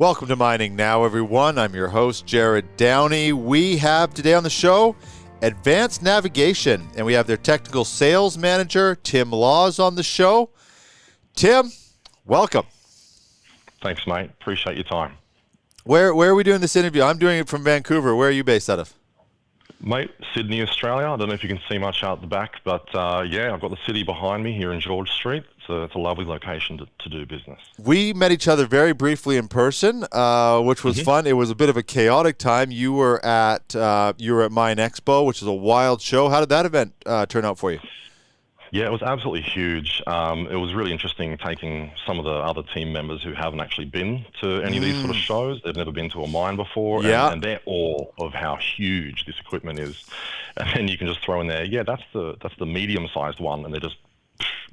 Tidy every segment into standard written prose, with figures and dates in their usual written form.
Welcome to Mining Now, everyone. I'm your host, Jerrod Downey. We have today on the show Advanced Navigation, and we have their technical sales manager, Tim Laws, on the show. Tim, welcome. Thanks, mate. Appreciate your time. Where are we doing this interview? I'm doing it from Vancouver. Where are you based out of? Mate, Sydney, Australia. I don't know if you can see much out the back, but yeah, I've got the city behind me here in George Street. It's a lovely location to do business. We met each other very briefly in person, which was fun. It was a bit of a chaotic time. You were at Mine Expo, which is a wild show. How did that event turn out for you? Yeah, it was absolutely huge. It was really interesting taking some of the other team members who haven't actually been to any of these sort of shows. They've never been to a mine before, and they're awe of how huge this equipment is. And then you can just throw in there, yeah, that's the medium-sized one, and they're just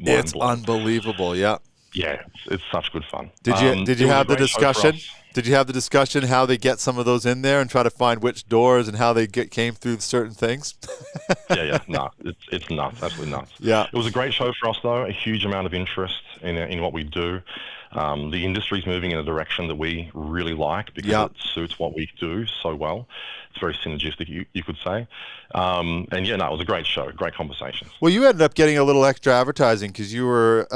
it's unbelievable. Yeah. Yeah, it's such good fun. Did you have the discussion? Did you have the discussion how they get some of those in there and try to find which doors and how they came through certain things? No, it's nuts, absolutely nuts. Yeah, it was a great show for us though. A huge amount of interest in what we do. The industry's moving in a direction that we really like because it suits what we do so well. It's very synergistic, you could say. And yeah, no, it was a great show, great conversations. Well, you ended up getting a little extra advertising because you were.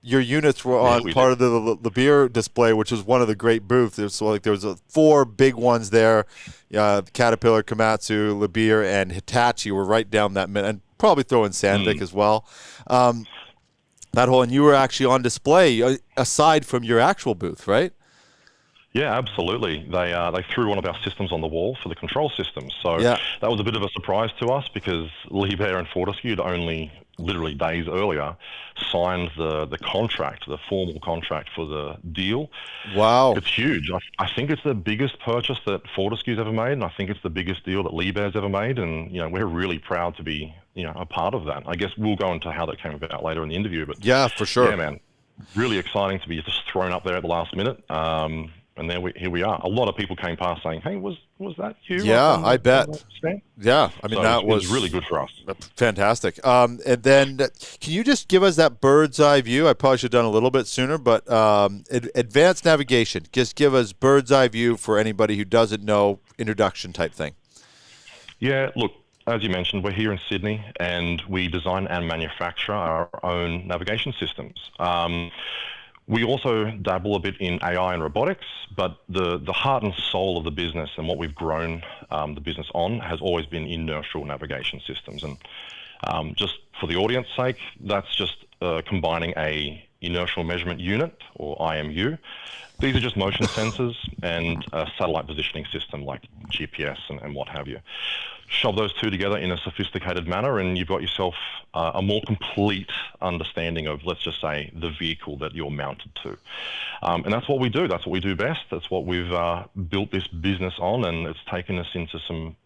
Your units were on part of the beer display, which was one of the great booths. There was 4 big ones there. Caterpillar, Komatsu, Liebherr, and Hitachi were right down that minute, and probably throw in Sandvik as well. And you were actually on display aside from your actual booth, right? Yeah, absolutely. They threw one of our systems on the wall for the control systems. So that was a bit of a surprise to us because Liebherr and Fortescue had only literally days earlier signed the contract, the formal contract for the deal. Wow. It's huge. I think it's the biggest purchase that Fortescue's ever made, and I think it's the biggest deal that Liebherr's ever made, and we're really proud to be a part of that. I guess we'll go into how that came about later in the interview, but yeah, for sure. Yeah, man. Really exciting to be just thrown up there at the last minute. And here we are. A lot of people came past saying, "Hey, was that you?" Yeah, I bet. Yeah, I mean, that was really good for us. Fantastic. And then, can you just give us that bird's eye view? I probably should have done a little bit sooner, but advanced navigation. Just give us bird's eye view for anybody who doesn't know, introduction type thing. Yeah, look, as you mentioned, we're here in Sydney, and we design and manufacture our own navigation systems. We also dabble a bit in AI and robotics, but the heart and soul of the business and what we've grown the business on has always been inertial navigation systems. And just for the audience sake, that's just combining a inertial measurement unit, or IMU. These are just motion sensors and a satellite positioning system like GPS and what have you. Shove those two together in a sophisticated manner, and you've got yourself a more complete understanding of, let's just say, the vehicle that you're mounted to. And that's what we do. That's what we do best. That's what we've built this business on, and it's taken us into some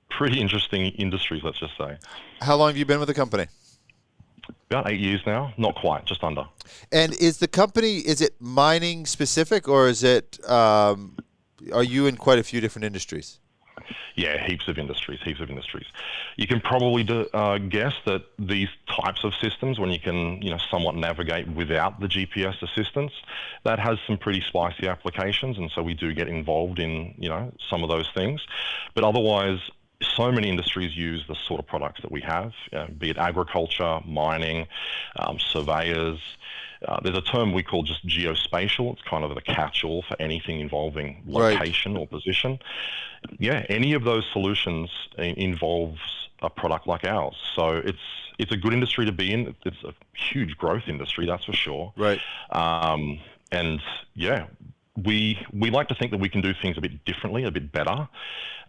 pretty interesting industries, let's just say. How long have you been with the company? About 8 years now. Not quite, just under. And is the company, is it mining specific, or is it, are you in quite a few different industries? Yeah, heaps of industries. You can probably guess that these types of systems, when you can, somewhat navigate without the GPS assistance, that has some pretty spicy applications, and so we do get involved in, some of those things. But otherwise, so many industries use the sort of products that we have, be it agriculture, mining, surveyors. There's a term we call just geospatial. It's kind of the catch-all for anything involving location or position. Yeah, any of those solutions involves a product like ours. So it's a good industry to be in. It's a huge growth industry, that's for sure. Right. And yeah, we like to think that we can do things a bit differently, a bit better,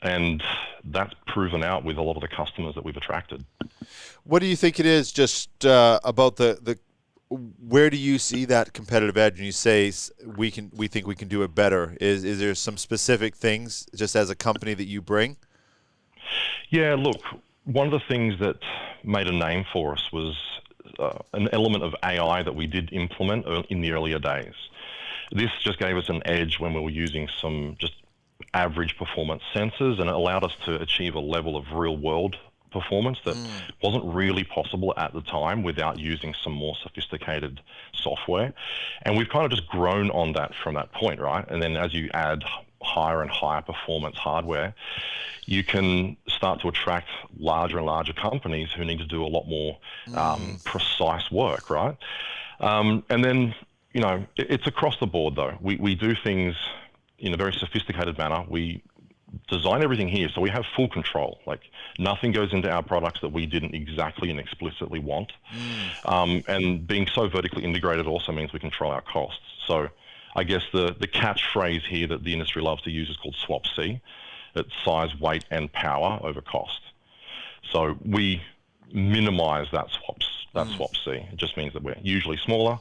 and that's proven out with a lot of the customers that we've attracted. What do you think it is just about the where do you see that competitive edge when you say we think we can do it better? Is there some specific things just as a company that you bring? Yeah, look, one of the things that made a name for us was an element of AI that we did implement in the earlier days. This just gave us an edge when we were using some just average performance sensors, and it allowed us to achieve a level of real world performance that wasn't really possible at the time without using some more sophisticated software. And we've kind of just grown on that from that point, right? And then as you add higher and higher performance hardware, you can start to attract larger and larger companies who need to do a lot more precise work, right? And then, you know, it's across the board though. We do things in a very sophisticated manner. We design everything here, so we have full control. Like, nothing goes into our products that we didn't exactly and explicitly want. And being so vertically integrated also means we control our costs. So I guess the catchphrase here that the industry loves to use is called swap C. It's size, weight, and power over cost. So we minimize that swap C. It just means that we're usually smaller,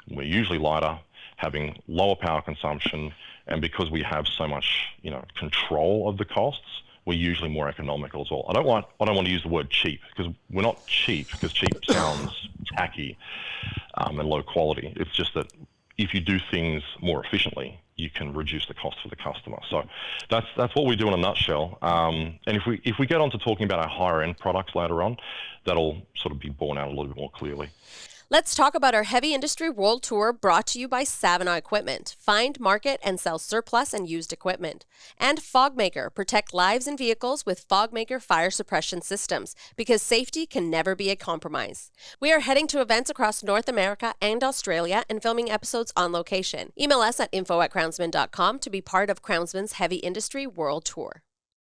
we're usually lighter, having lower power consumption, and because we have so much, you know, control of the costs, we're usually more economical as well. I don't want to use the word cheap, because we're not cheap, because cheap sounds tacky and low quality. It's just that if you do things more efficiently, you can reduce the cost for the customer. So that's what we do in a nutshell. And if we get on to talking about our higher end products later on, that'll sort of be borne out a little bit more clearly. Let's talk about our Heavy Industry World Tour, brought to you by Savona Equipment. Find, market, and sell surplus and used equipment. And FogMaker. Protect lives and vehicles with FogMaker fire suppression systems, because safety can never be a compromise. We are heading to events across North America and Australia and filming episodes on location. Email us at info@crownsman.com to be part of Crownsman's Heavy Industry World Tour.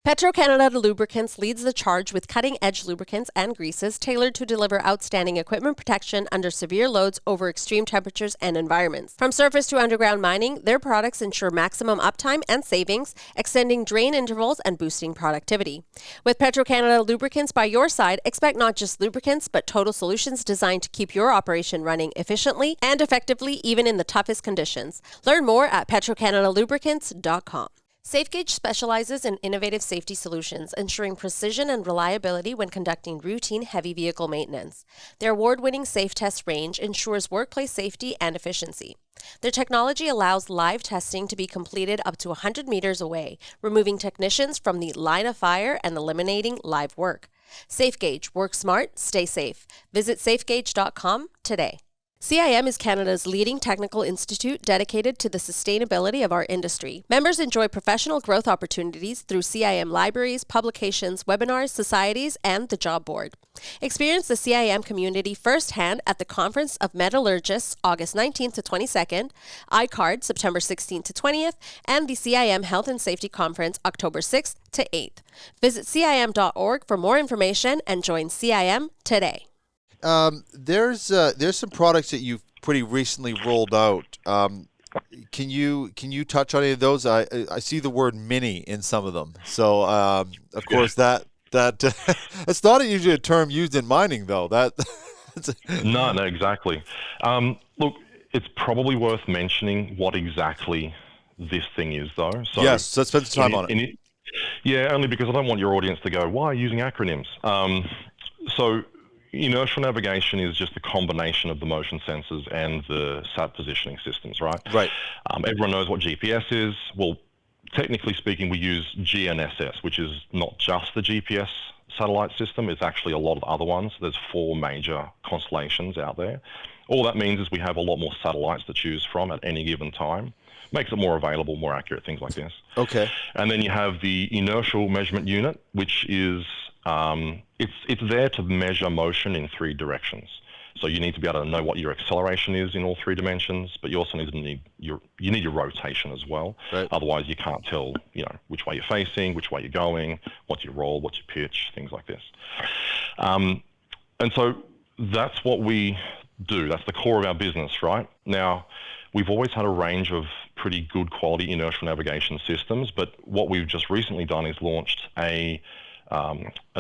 Petro-Canada Lubricants leads the charge with cutting-edge lubricants and greases tailored to deliver outstanding equipment protection under severe loads over extreme temperatures and environments. From surface to underground mining, their products ensure maximum uptime and savings, extending drain intervals and boosting productivity. With Petro-Canada Lubricants by your side, expect not just lubricants, but total solutions designed to keep your operation running efficiently and effectively, even in the toughest conditions. Learn more at petrocanadalubricants.com. SafeGauge specializes in innovative safety solutions, ensuring precision and reliability when conducting routine heavy vehicle maintenance. Their award-winning Safe Test range ensures workplace safety and efficiency. Their technology allows live testing to be completed up to 100 meters away, removing technicians from the line of fire and eliminating live work. SafeGauge. Work smart, stay safe. Visit safegauge.com today. CIM is Canada's leading technical institute dedicated to the sustainability of our industry. Members enjoy professional growth opportunities through CIM libraries, publications, webinars, societies, and the job board. Experience the CIM community firsthand at the Conference of Metallurgists, August 19th to 22nd, ICARD, September 16th to 20th, and the CIM Health and Safety Conference, October 6th to 8th. Visit CIM.org for more information and join CIM today. There's some products that you've pretty recently rolled out. Can you touch on any of those? I see the word mini in some of them. So of course that it's not usually a term used in mining though. No, exactly. Look, it's probably worth mentioning what exactly this thing is though. So yes, let's spend some time on it. Yeah, only because I don't want your audience to go, why are you using acronyms? So inertial navigation is just a combination of the motion sensors and the sat positioning systems, right? Right. Everyone knows what GPS is. Well, technically speaking, we use GNSS, which is not just the GPS satellite system. It's actually a lot of other ones. There's 4 major constellations out there. All that means is we have a lot more satellites to choose from at any given time. Makes it more available, more accurate, things like this. Okay. And then you have the inertial measurement unit, which is it's there to measure motion in 3 directions. So you need to be able to know what your acceleration is in all 3 dimensions, but you also need your rotation as well. Right. Otherwise, you can't tell, which way you're facing, which way you're going, what's your roll, what's your pitch, things like this. And so that's what we do. That's the core of our business, right? Now, we've always had a range of pretty good quality inertial navigation systems, but what we've just recently done is launched a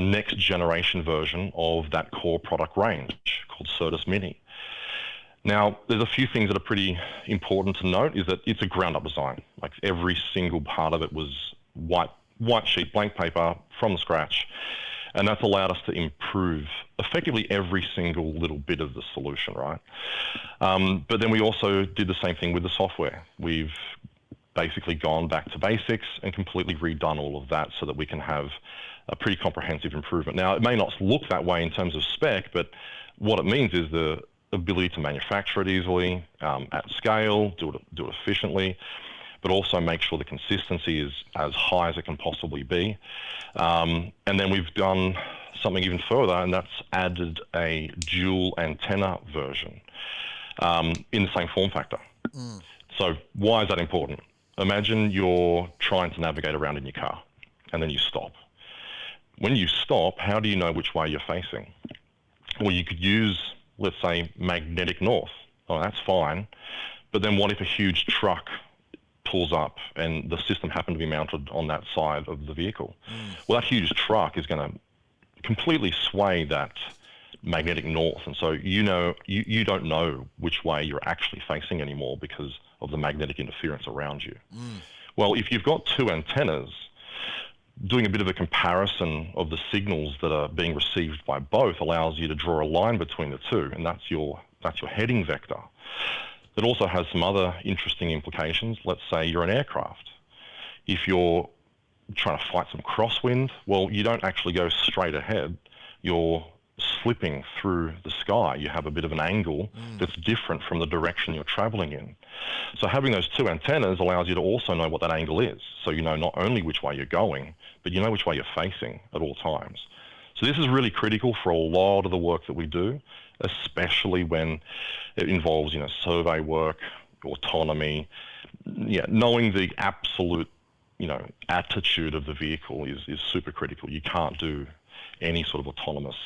next generation version of that core product range called Certus Mini. Now, there's a few things that are pretty important to note is that it's a ground up design. Like every single part of it was white sheet, blank paper from scratch. And that's allowed us to improve effectively every single little bit of the solution, right? But then we also did the same thing with the software. We've basically gone back to basics and completely redone all of that so that we can have a pretty comprehensive improvement. Now, it may not look that way in terms of spec, but what it means is the ability to manufacture it easily, at scale, do it efficiently, but also make sure the consistency is as high as it can possibly be. And then we've done something even further, and that's added a dual antenna version in the same form factor. So why is that important? Imagine you're trying to navigate around in your car, and then you stop. When you stop, how do you know which way you're facing? Well, you could use, let's say, magnetic north. Oh, that's fine. But then what if a huge truck pulls up and the system happened to be mounted on that side of the vehicle? Well, that huge truck is going to completely sway that magnetic north, and so you don't know which way you're actually facing anymore because of the magnetic interference around you. Well, if you've got two antennas, doing a bit of a comparison of the signals that are being received by both allows you to draw a line between the two, and that's your heading vector. It also has some other interesting implications. Let's say you're an aircraft. If you're trying to fight some crosswind, well, you don't actually go straight ahead. You're slipping through the sky. You have a bit of an angle that's different from the direction you're traveling in. So having those two antennas allows you to also know what that angle is. So you know not only which way you're going, but you know which way you're facing at all times. So this is really critical for a lot of the work that we do, especially when it involves, survey work, autonomy. Yeah, knowing the absolute, attitude of the vehicle is super critical. You can't do any sort of autonomous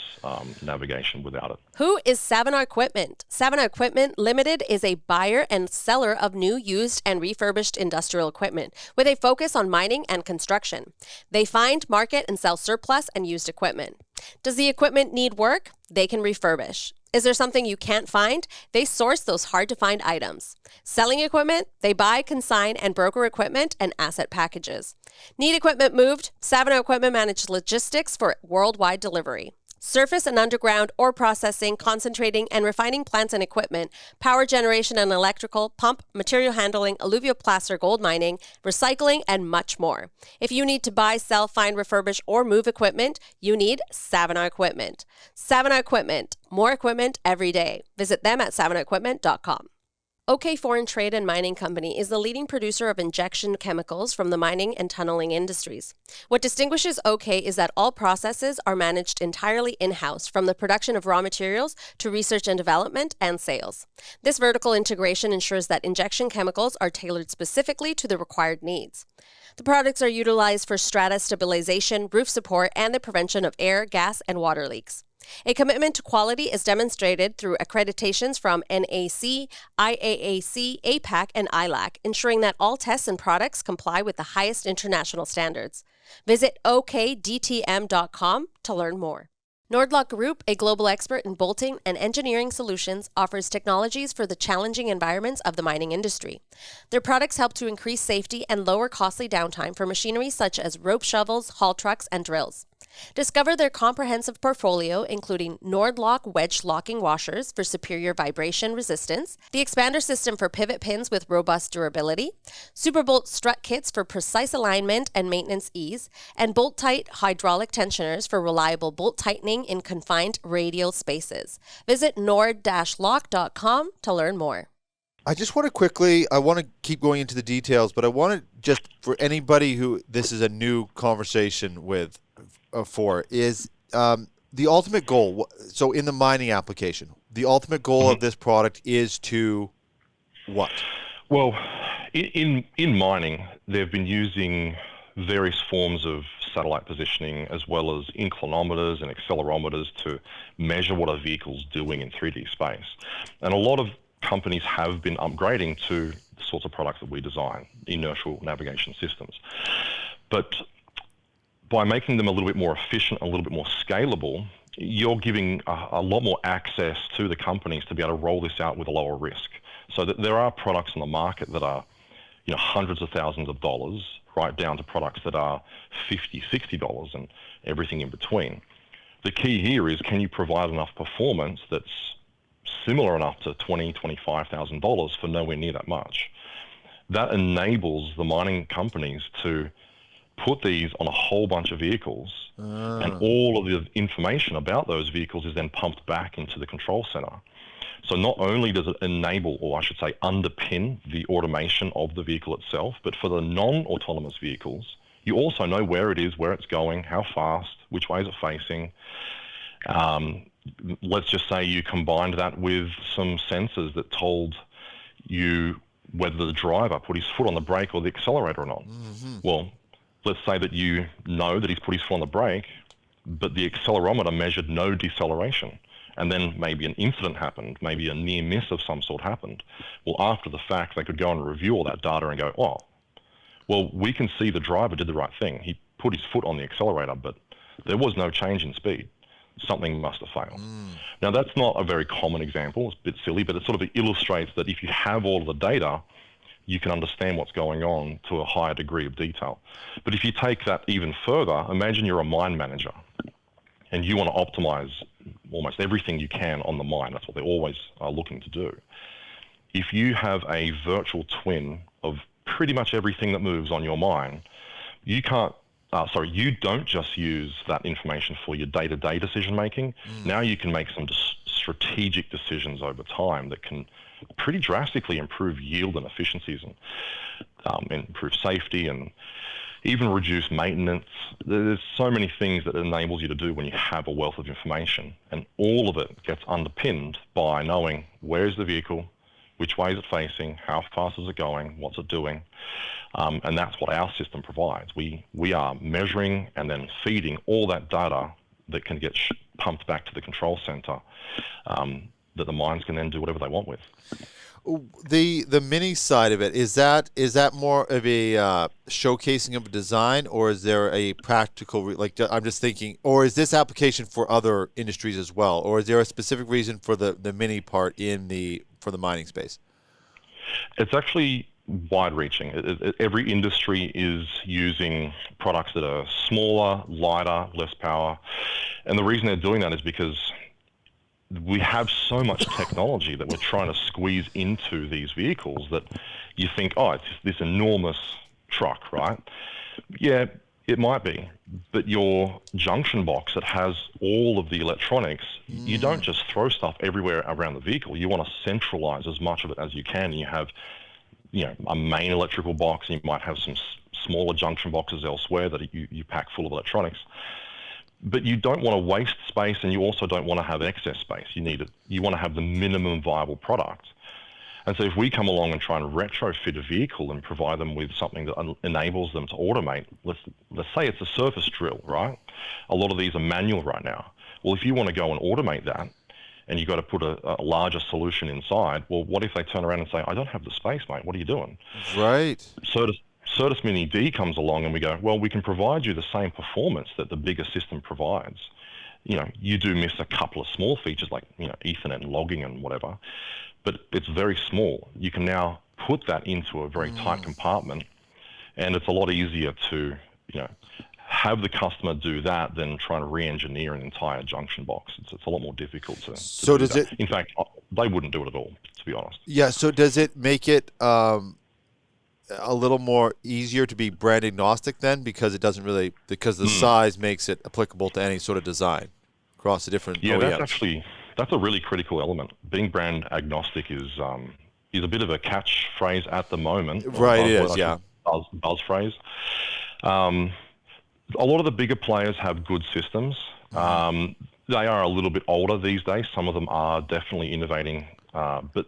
navigation without it. Who is Savona Equipment? Savona Equipment Limited is a buyer and seller of new, used, and refurbished industrial equipment with a focus on mining and construction. They find, market, and sell surplus and used equipment. Does the equipment need work? They can refurbish. Is there something you can't find? They source those hard-to-find items. Selling equipment? They buy, consign, and broker equipment and asset packages. Need equipment moved? Savona Equipment manages logistics for worldwide delivery. Surface and underground ore processing, concentrating, and refining plants and equipment, power generation and electrical, pump, material handling, alluvial placer, gold mining, recycling, and much more. If you need to buy, sell, find, refurbish, or move equipment, you need Savona Equipment. Savona Equipment, more equipment every day. Visit them at savonaequipment.com. OK Foreign Trade and Mining Company is the leading producer of injection chemicals from the mining and tunneling industries. What distinguishes OK is that all processes are managed entirely in-house, from the production of raw materials to research and development and sales. This vertical integration ensures that injection chemicals are tailored specifically to the required needs. The products are utilized for strata stabilization, roof support, and the prevention of air, gas, and water leaks. A commitment to quality is demonstrated through accreditations from NAC, IAAC, APAC, and ILAC, ensuring that all tests and products comply with the highest international standards. Visit okdtm.com to learn more. Nordlock Group, a global expert in bolting and engineering solutions, offers technologies for the challenging environments of the mining industry. Their products help to increase safety and lower costly downtime for machinery such as rope shovels, haul trucks, and drills. Discover their comprehensive portfolio, including Nordlock wedge locking washers for superior vibration resistance, the expander system for pivot pins with robust durability, Superbolt strut kits for precise alignment and maintenance ease, and bolt-tight hydraulic tensioners for reliable bolt tightening in confined radial spaces. Visit nord-lock.com to learn more. I just want to quickly, I want to keep going into the details, but I want to just, for anybody who this is a new conversation with, is the ultimate goal. So in the mining application, the ultimate goal of this product is to what? Well, in mining, they've been using various forms of satellite positioning as well as inclinometers and accelerometers to measure what a vehicle's doing in 3D space. And a lot of companies have been upgrading to the sorts of products that we design, inertial navigation systems. But by making them a little bit more efficient, a little bit more scalable, you're giving a lot more access to the companies to be able to roll this out with a lower risk. So that there are products on the market that are, hundreds of thousands of dollars, right down to products that are $50, $60 and everything in between. The key here is, can you provide enough performance that's similar enough to $20,000, $25,000 for nowhere near that much? that enables the mining companies to put these on a whole bunch of vehicles, and all of the information about those vehicles is then pumped back into the control center. So not only does it enable, or I should say underpin, the automation of the vehicle itself, but for the non-autonomous vehicles, you also know where it is, where it's going, how fast, which way is it facing. Let's just say you combined that with some sensors that told you whether the driver put his foot on the brake or the accelerator or not. Well, let's say that you know that he's put his foot on the brake, but the accelerometer measured no deceleration. And then maybe an incident happened, maybe a near miss of some sort happened. Well, after the fact, they could go and review all that data and go, oh, well, we can see the driver did the right thing. He put his foot on the accelerator, but there was no change in speed. Something must have failed. Now, that's not a very common example. It's a bit silly, but it sort of illustrates that if you have all of the data, you can understand what's going on to a higher degree of detail. But if you take that even further, imagine you're a mine manager and you want to optimize almost everything you can on the mine. That's what they always are looking to do. If you have a virtual twin of pretty much everything that moves on your mine, you don't just use that information for your day-to-day decision making. Now you can make some strategic decisions over time that can pretty drastically improve yield and efficiencies, and improve safety, and even reduce maintenance. There's so many things that it enables you to do when you have a wealth of information, and all of it gets underpinned by knowing where's the vehicle, which way is it facing, how fast is it going, what's it doing, and that's what our system provides. We are measuring and then feeding all that data that can get pumped back to the control center, that the mines can then do whatever they want with. The mini side of it, is that more of a showcasing of a design, or is there a practical I'm just thinking, or is this application for other industries as well, or is there a specific reason for the mini part for the mining space? It's actually wide-reaching. Every industry is using products that are smaller, lighter, less power, and the reason they're doing that is because we have so much technology that we're trying to squeeze into these vehicles that you think, oh, it's this enormous truck, right? Yeah, it might be, but your junction box that has all of the electronics, you don't just throw stuff everywhere around the vehicle. You want to centralize as much of it as you can. You have, a main electrical box, and you might have some smaller junction boxes elsewhere that you pack full of electronics. But you don't want to waste space, and you also don't want to have excess space. You want to have the minimum viable product. And so if we come along and try and retrofit a vehicle and provide them with something that enables them to automate, let's say it's a surface drill, right? A lot of these are manual right now. Well, if you want to go and automate that, and you've got to put a larger solution inside, well, what if they turn around and say, I don't have the space, mate, what are you doing? Right. Certus Mini D comes along and we go, well, we can provide you the same performance that the bigger system provides. You do miss a couple of small features like, Ethernet and logging and whatever, but it's very small. You can now put that into a very tight compartment, and it's a lot easier to, have the customer do that than trying to re-engineer an entire junction box. It's a lot more difficult to so do does that. it? In fact, they wouldn't do it at all, to be honest. Yeah. So does it make it a little more easier to be brand agnostic then, because the size makes it applicable to any sort of design across the different OEMs? That's a really critical element. Being brand agnostic is a bit of a catchphrase at the moment. Right, it is, yeah. Buzz phrase. A lot of the bigger players have good systems. They are a little bit older these days. Some of them are definitely innovating. But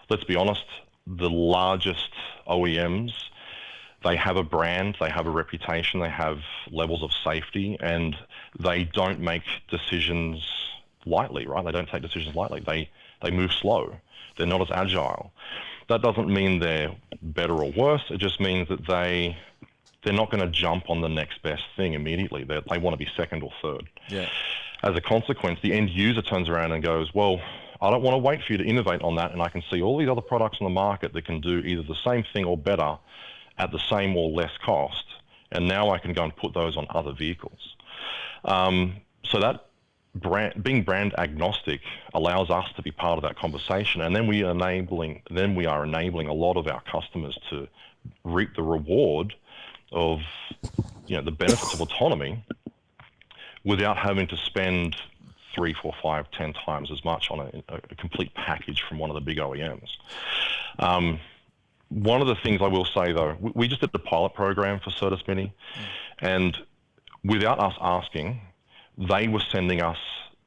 let's be honest, the largest OEMs, they have a brand, they have a reputation, they have levels of safety, and they don't make decisions lightly, right? They don't take decisions lightly. They move slow. They're not as agile. That doesn't mean they're better or worse. It just means that they're not going to jump on the next best thing immediately. They want to be second or third. Yeah. As a consequence, the end user turns around and goes, well, I don't want to wait for you to innovate on that, and I can see all these other products on the market that can do either the same thing or better at the same or less cost, and now I can go and put those on other vehicles. So that being brand agnostic allows us to be part of that conversation, and then we are enabling a lot of our customers to reap the reward of the benefits of autonomy without having to spend 3, 4, 5, 10 times as much on a complete package from one of the big OEMs. One of the things I will say though, we just did the pilot program for Certus Mini, and without us asking, they were sending us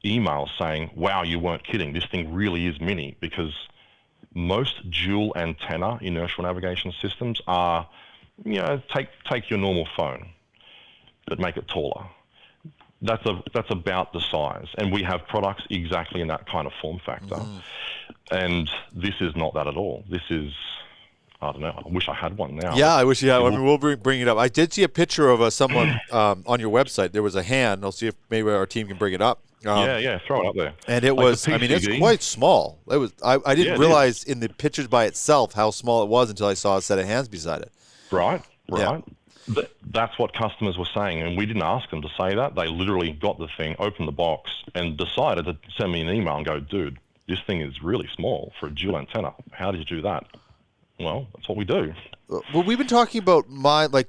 emails saying, wow, you weren't kidding, this thing really is mini, because most dual antenna inertial navigation systems are, take your normal phone, but make it taller. That's about the size, and we have products exactly in that kind of form factor. And this is not that at all. This is, I don't know, I wish I had one now. Yeah, I wish you had one. I mean, we'll bring it up. I did see a picture of someone on your website. There was a hand. I'll see if maybe our team can bring it up. Yeah, throw it up there. And it was, I mean, it's quite small. It was. I didn't realize in the pictures by itself how small it was until I saw a set of hands beside it. Right. Yeah. That's what customers were saying, and we didn't ask them to say that. They literally got the thing, opened the box, and decided to send me an email and go, dude, this thing is really small for a dual antenna. How did you do that? Well, that's what we do. Well, we've been talking about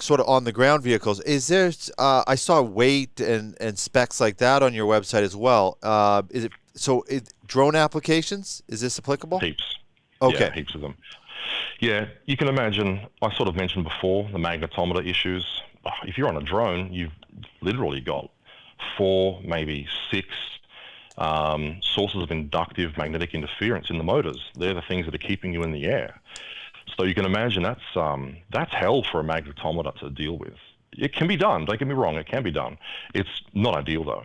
sort of on the ground vehicles. Is there? I saw weight and specs like that on your website as well. Is it drone applications? Is this applicable? Heaps. Okay. Yeah, heaps of them. Yeah, you can imagine. I sort of mentioned before the magnetometer issues. If you're on a drone, you've literally got 4, maybe 6 sources of inductive magnetic interference in the motors. They're the things that are keeping you in the air. So you can imagine that's hell for a magnetometer to deal with. It can be done, don't get me wrong, it can be done. It's not ideal though.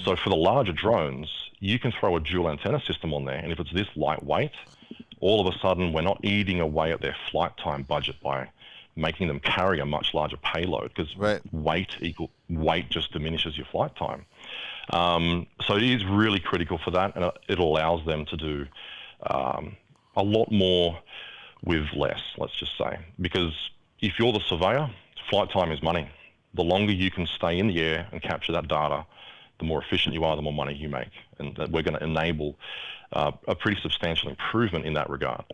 So for the larger drones, you can throw a dual antenna system on there, and if it's this lightweight, all of a sudden we're not eating away at their flight time budget by making them carry a much larger payload, because weight just diminishes your flight time. So it is really critical for that, and it allows them to do a lot more with less, let's just say. Because if you're the surveyor, flight time is money. The longer you can stay in the air and capture that data, the more efficient you are, the more money you make. And that we're going to enable a pretty substantial improvement in that regard.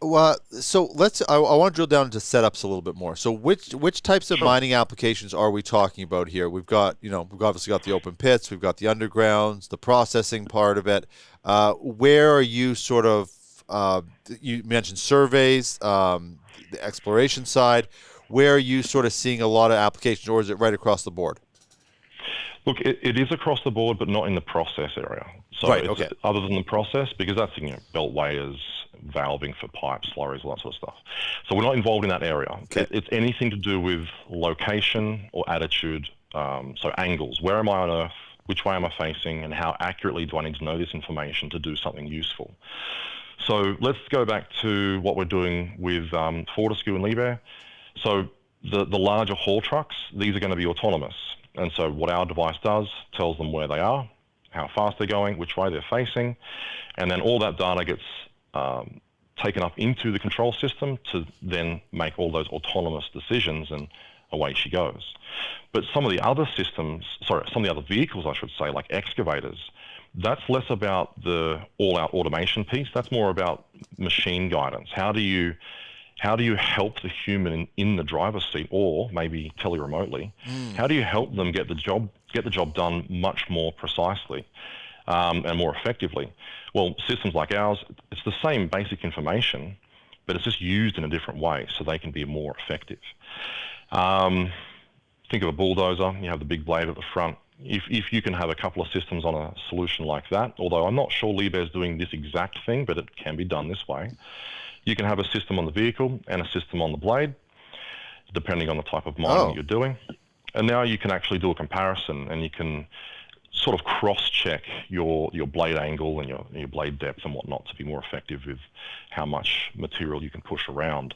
Well, so I want to drill down into setups a little bit more. So which types of mining applications are we talking about here? We've obviously got the open pits, we've got the undergrounds, the processing part of it. Where are you sort of, you mentioned surveys, the exploration side. Where are you sort of seeing a lot of applications, or is it right across the board? Look, it is across the board, but not in the process area. So other than the process, because that's belt weighers, valving for pipes, slurries, all that sort of stuff. So we're not involved in that area. Okay. It's anything to do with location or attitude, so angles. Where am I on Earth? Which way am I facing? And how accurately do I need to know this information to do something useful? So let's go back to what we're doing with Fortescue and Liebherr. So the larger haul trucks, these are going to be autonomous. And so what our device does, tells them where they are, how fast they're going, which way they're facing, and then all that data gets taken up into the control system to then make all those autonomous decisions, and away she goes. But some of the other vehicles, I should say, like excavators, that's less about the all-out automation piece. That's more about machine guidance. How do you help the human in the driver's seat, or maybe tele-remotely? How do you help them get the job done much more precisely and more effectively? Well, systems like ours, it's the same basic information, but it's just used in a different way so they can be more effective. Think of a bulldozer. You have the big blade at the front. If you can have a couple of systems on a solution like that, although I'm not sure Liebherr is doing this exact thing, but it can be done this way. You can have a system on the vehicle and a system on the blade, depending on the type of mining you're doing. And now you can actually do a comparison, and you can sort of cross-check your blade angle and your blade depth and whatnot to be more effective with how much material you can push around.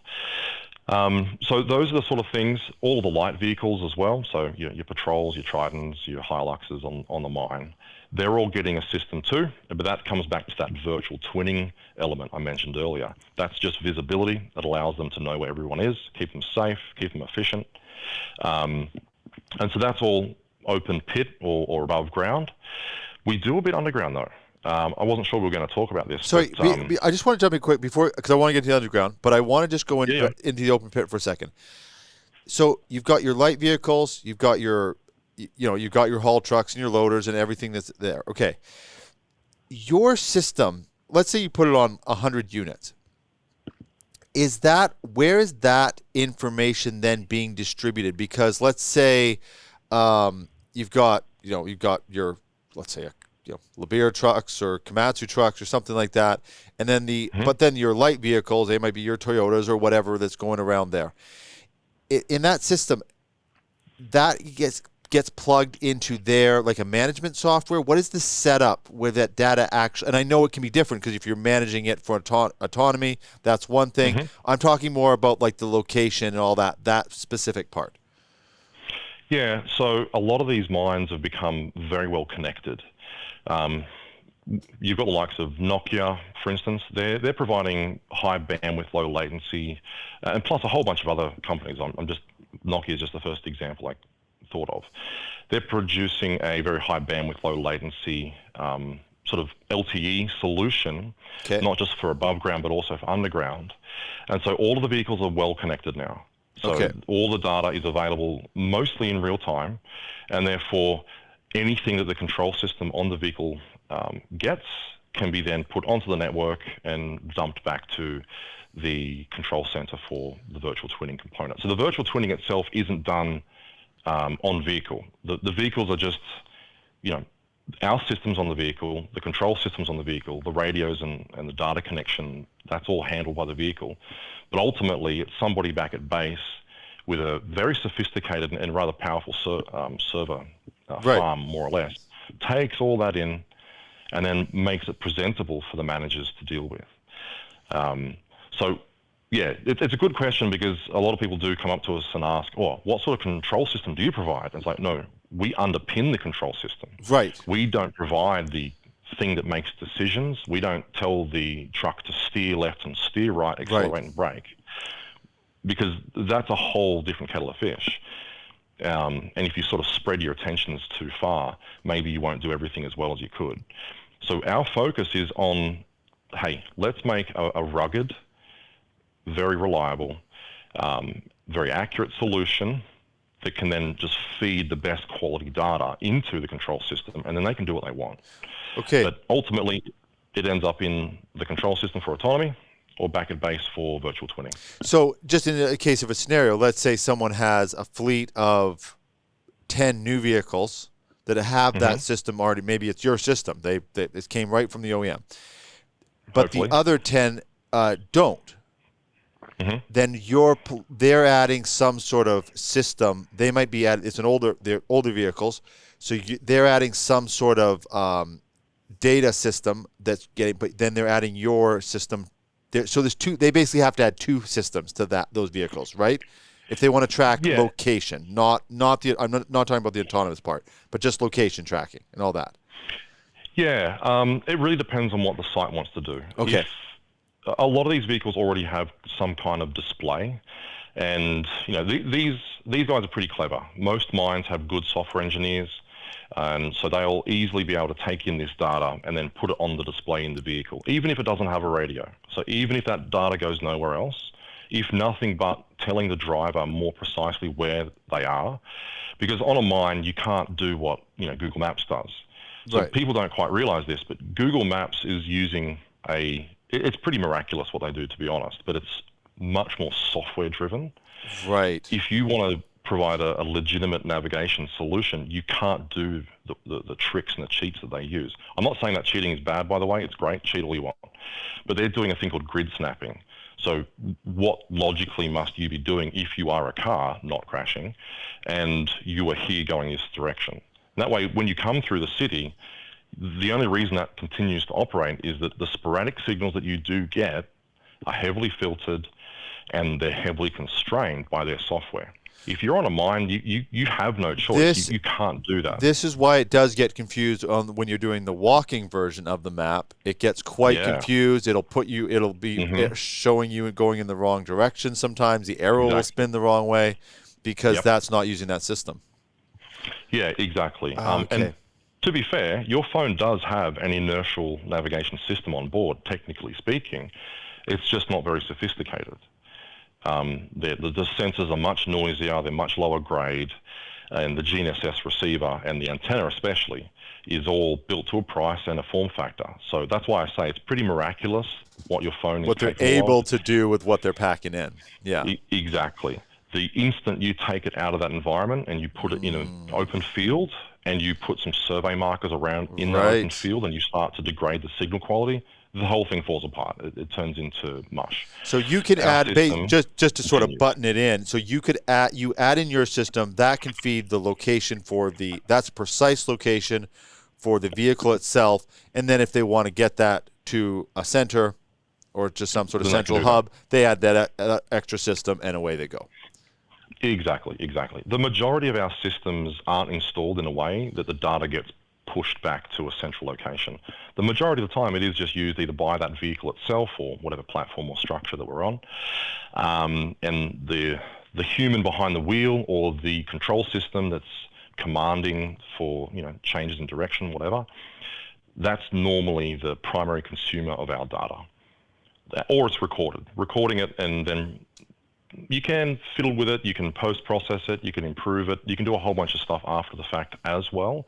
So those are the sort of things, all the light vehicles as well, so your patrols, your Tritons, your Hiluxes on the mine, they're all getting a system too, but that comes back to that virtual twinning element I mentioned earlier. That's just visibility that allows them to know where everyone is, keep them safe, keep them efficient. And so that's all open pit or above ground. We do a bit underground though. I wasn't sure we were going to talk about this. Sorry, but, I just want to jump in quick before, because I want to get to the underground, but I want to just go Yeah. into the open pit for a second. So you've got your light vehicles, you've got your haul trucks and your loaders and everything that's there. Okay. Your system, let's say you put it on 100 units. Where is that information then being distributed? Because let's say you've got your, let's say, Liebherr trucks or Komatsu trucks or something like that, and then but then your light vehicles, they might be your Toyotas or whatever that's going around there. In that system, that gets plugged into their, like, a management software. What is the setup where that data actually, and I know it can be different because if you're managing it for autonomy, that's one thing. I'm talking more about like the location and all that specific part. Yeah, so a lot of these mines have become very well connected. You've got the likes of Nokia, for instance. They're providing high bandwidth, low latency, and plus a whole bunch of other companies. Nokia is just the first example I thought of. They're producing a very high bandwidth, low latency sort of LTE solution, not just for above ground but also for underground. And so all of the vehicles are well connected now. So all the data is available mostly in real time, and therefore anything that the control system on the vehicle gets can be then put onto the network and dumped back to the control center for the virtual twinning component. So the virtual twinning itself isn't done on vehicle. The vehicles are just, our systems on the vehicle, the control systems on the vehicle, the radios and the data connection, that's all handled by the vehicle. But ultimately, it's somebody back at base with a very sophisticated and rather powerful server farm, more or less, takes all that in and then makes it presentable for the managers to deal with. So, yeah, it's a good question, because a lot of people do come up to us and ask, what sort of control system do you provide? And it's like, no, we underpin the control system. Right. We don't provide the thing that makes decisions. We don't tell the truck to steer left and steer right, accelerate and brake, because that's a whole different kettle of fish. And if you sort of spread your attentions too far, maybe you won't do everything as well as you could. So our focus is on, hey, let's make a rugged, very reliable, very accurate solution that can then just feed the best quality data into the control system, and then they can do what they want. Okay. But ultimately, it ends up in the control system for autonomy or back at base for virtual twinning. So just in the case of a scenario, let's say someone has a fleet of 10 new vehicles that have that system already. Maybe it's your system. It came right from the OEM. But Hopefully. the other 10 don't. Then they're adding some sort of system. They might be they're older vehicles, so they're adding some sort of data system that's getting. But then they're adding your system. So there's two. They basically have to add two systems to those vehicles, right? If they want to track location, not the. I'm not talking about the autonomous part, but just location tracking and all that. Yeah, it really depends on what the site wants to do. Okay. A lot of these vehicles already have some kind of display, and these guys are pretty clever. Most mines have good software engineers, and so they'll easily be able to take in this data and then put it on the display in the vehicle, even if it doesn't have a radio. So even if that data goes nowhere else, if nothing but telling the driver more precisely where they are, because on a mine you can't do what Google Maps does. So people don't quite realize this, but Google Maps is using it's pretty miraculous what they do, to be honest, but it's much more software driven. Right. If you want to provide a legitimate navigation solution, you can't do the tricks and the cheats that they use. I'm not saying that cheating is bad, by the way. It's great. Cheat all you want. But they're doing a thing called grid snapping. So what logically must you be doing if you are a car not crashing and you are here going this direction? And that way, when you come through the city, the only reason that continues to operate is that the sporadic signals that you do get are heavily filtered and they're heavily constrained by their software. If you're on a mine, you have no choice. You can't do that. This is why it does get confused when you're doing the walking version of the map. It gets quite confused. It'll be showing you going in the wrong direction sometimes. The arrow will spin the wrong way because that's not using that system. Yeah, exactly. Okay. And to be fair, your phone does have an inertial navigation system on board, technically speaking. It's just not very sophisticated. The sensors are much noisier, they're much lower grade, and the GNSS receiver and the antenna especially is all built to a price and a form factor. So that's why I say it's pretty miraculous what your phone is What they're capable able of. to do with what they're packing in. Yeah. Exactly. The instant you take it out of that environment and you put it in an open field and you put some survey markers around in that open field and you start to degrade the signal quality, the whole thing falls apart. It turns into mush. So you can add, just to sort of button it in, so you could add in your system, that can feed the location for that's precise location for the vehicle itself, and then if they want to get that to a center or just some sort of central hub, they add that extra system and away they go. Exactly. The majority of our systems aren't installed in a way that the data gets pushed back to a central location. The majority of the time it is just used either by that vehicle itself or whatever platform or structure that we're on. And the human behind the wheel or the control system that's commanding for changes in direction, whatever, that's normally the primary consumer of our data. Or it's recording it, and then you can fiddle with it, you can post-process it, you can improve it, you can do a whole bunch of stuff after the fact as well.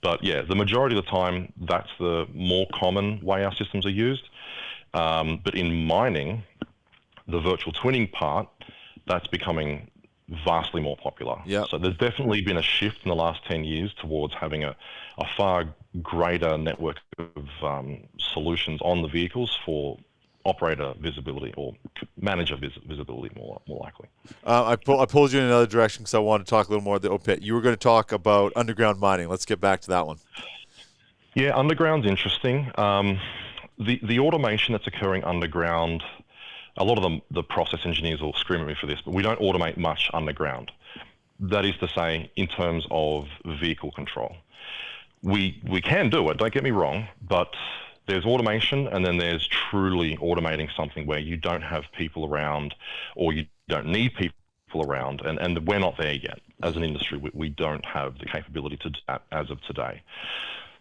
But yeah, the majority of the time, that's the more common way our systems are used. But in mining, the virtual twinning part, that's becoming vastly more popular. Yep. So there's definitely been a shift in the last 10 years towards having a far greater network of solutions on the vehicles for operator visibility or manager visibility, more likely. I pulled you in another direction because I wanted to talk a little more about the OPIT. You were going to talk about underground mining. Let's get back to that one. Yeah, underground's interesting. The automation that's occurring underground, a lot of the process engineers will scream at me for this, but we don't automate much underground. That is to say, in terms of vehicle control. We can do it, don't get me wrong, but there's automation and then there's truly automating something where you don't have people around or you don't need people around, and we're not there yet. As an industry, we don't have the capability to do that as of today.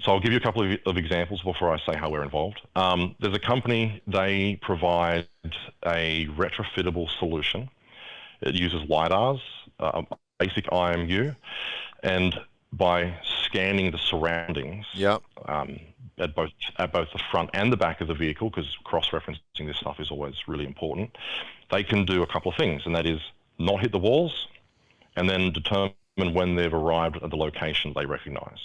So I'll give you a couple of examples before I say how we're involved. There's a company, they provide a retrofittable solution. It uses LiDARs, basic IMU, and by scanning the surroundings, at both the front and the back of the vehicle, because cross-referencing this stuff is always really important, they can do a couple of things, and that is not hit the walls and then determine when they've arrived at the location they recognize.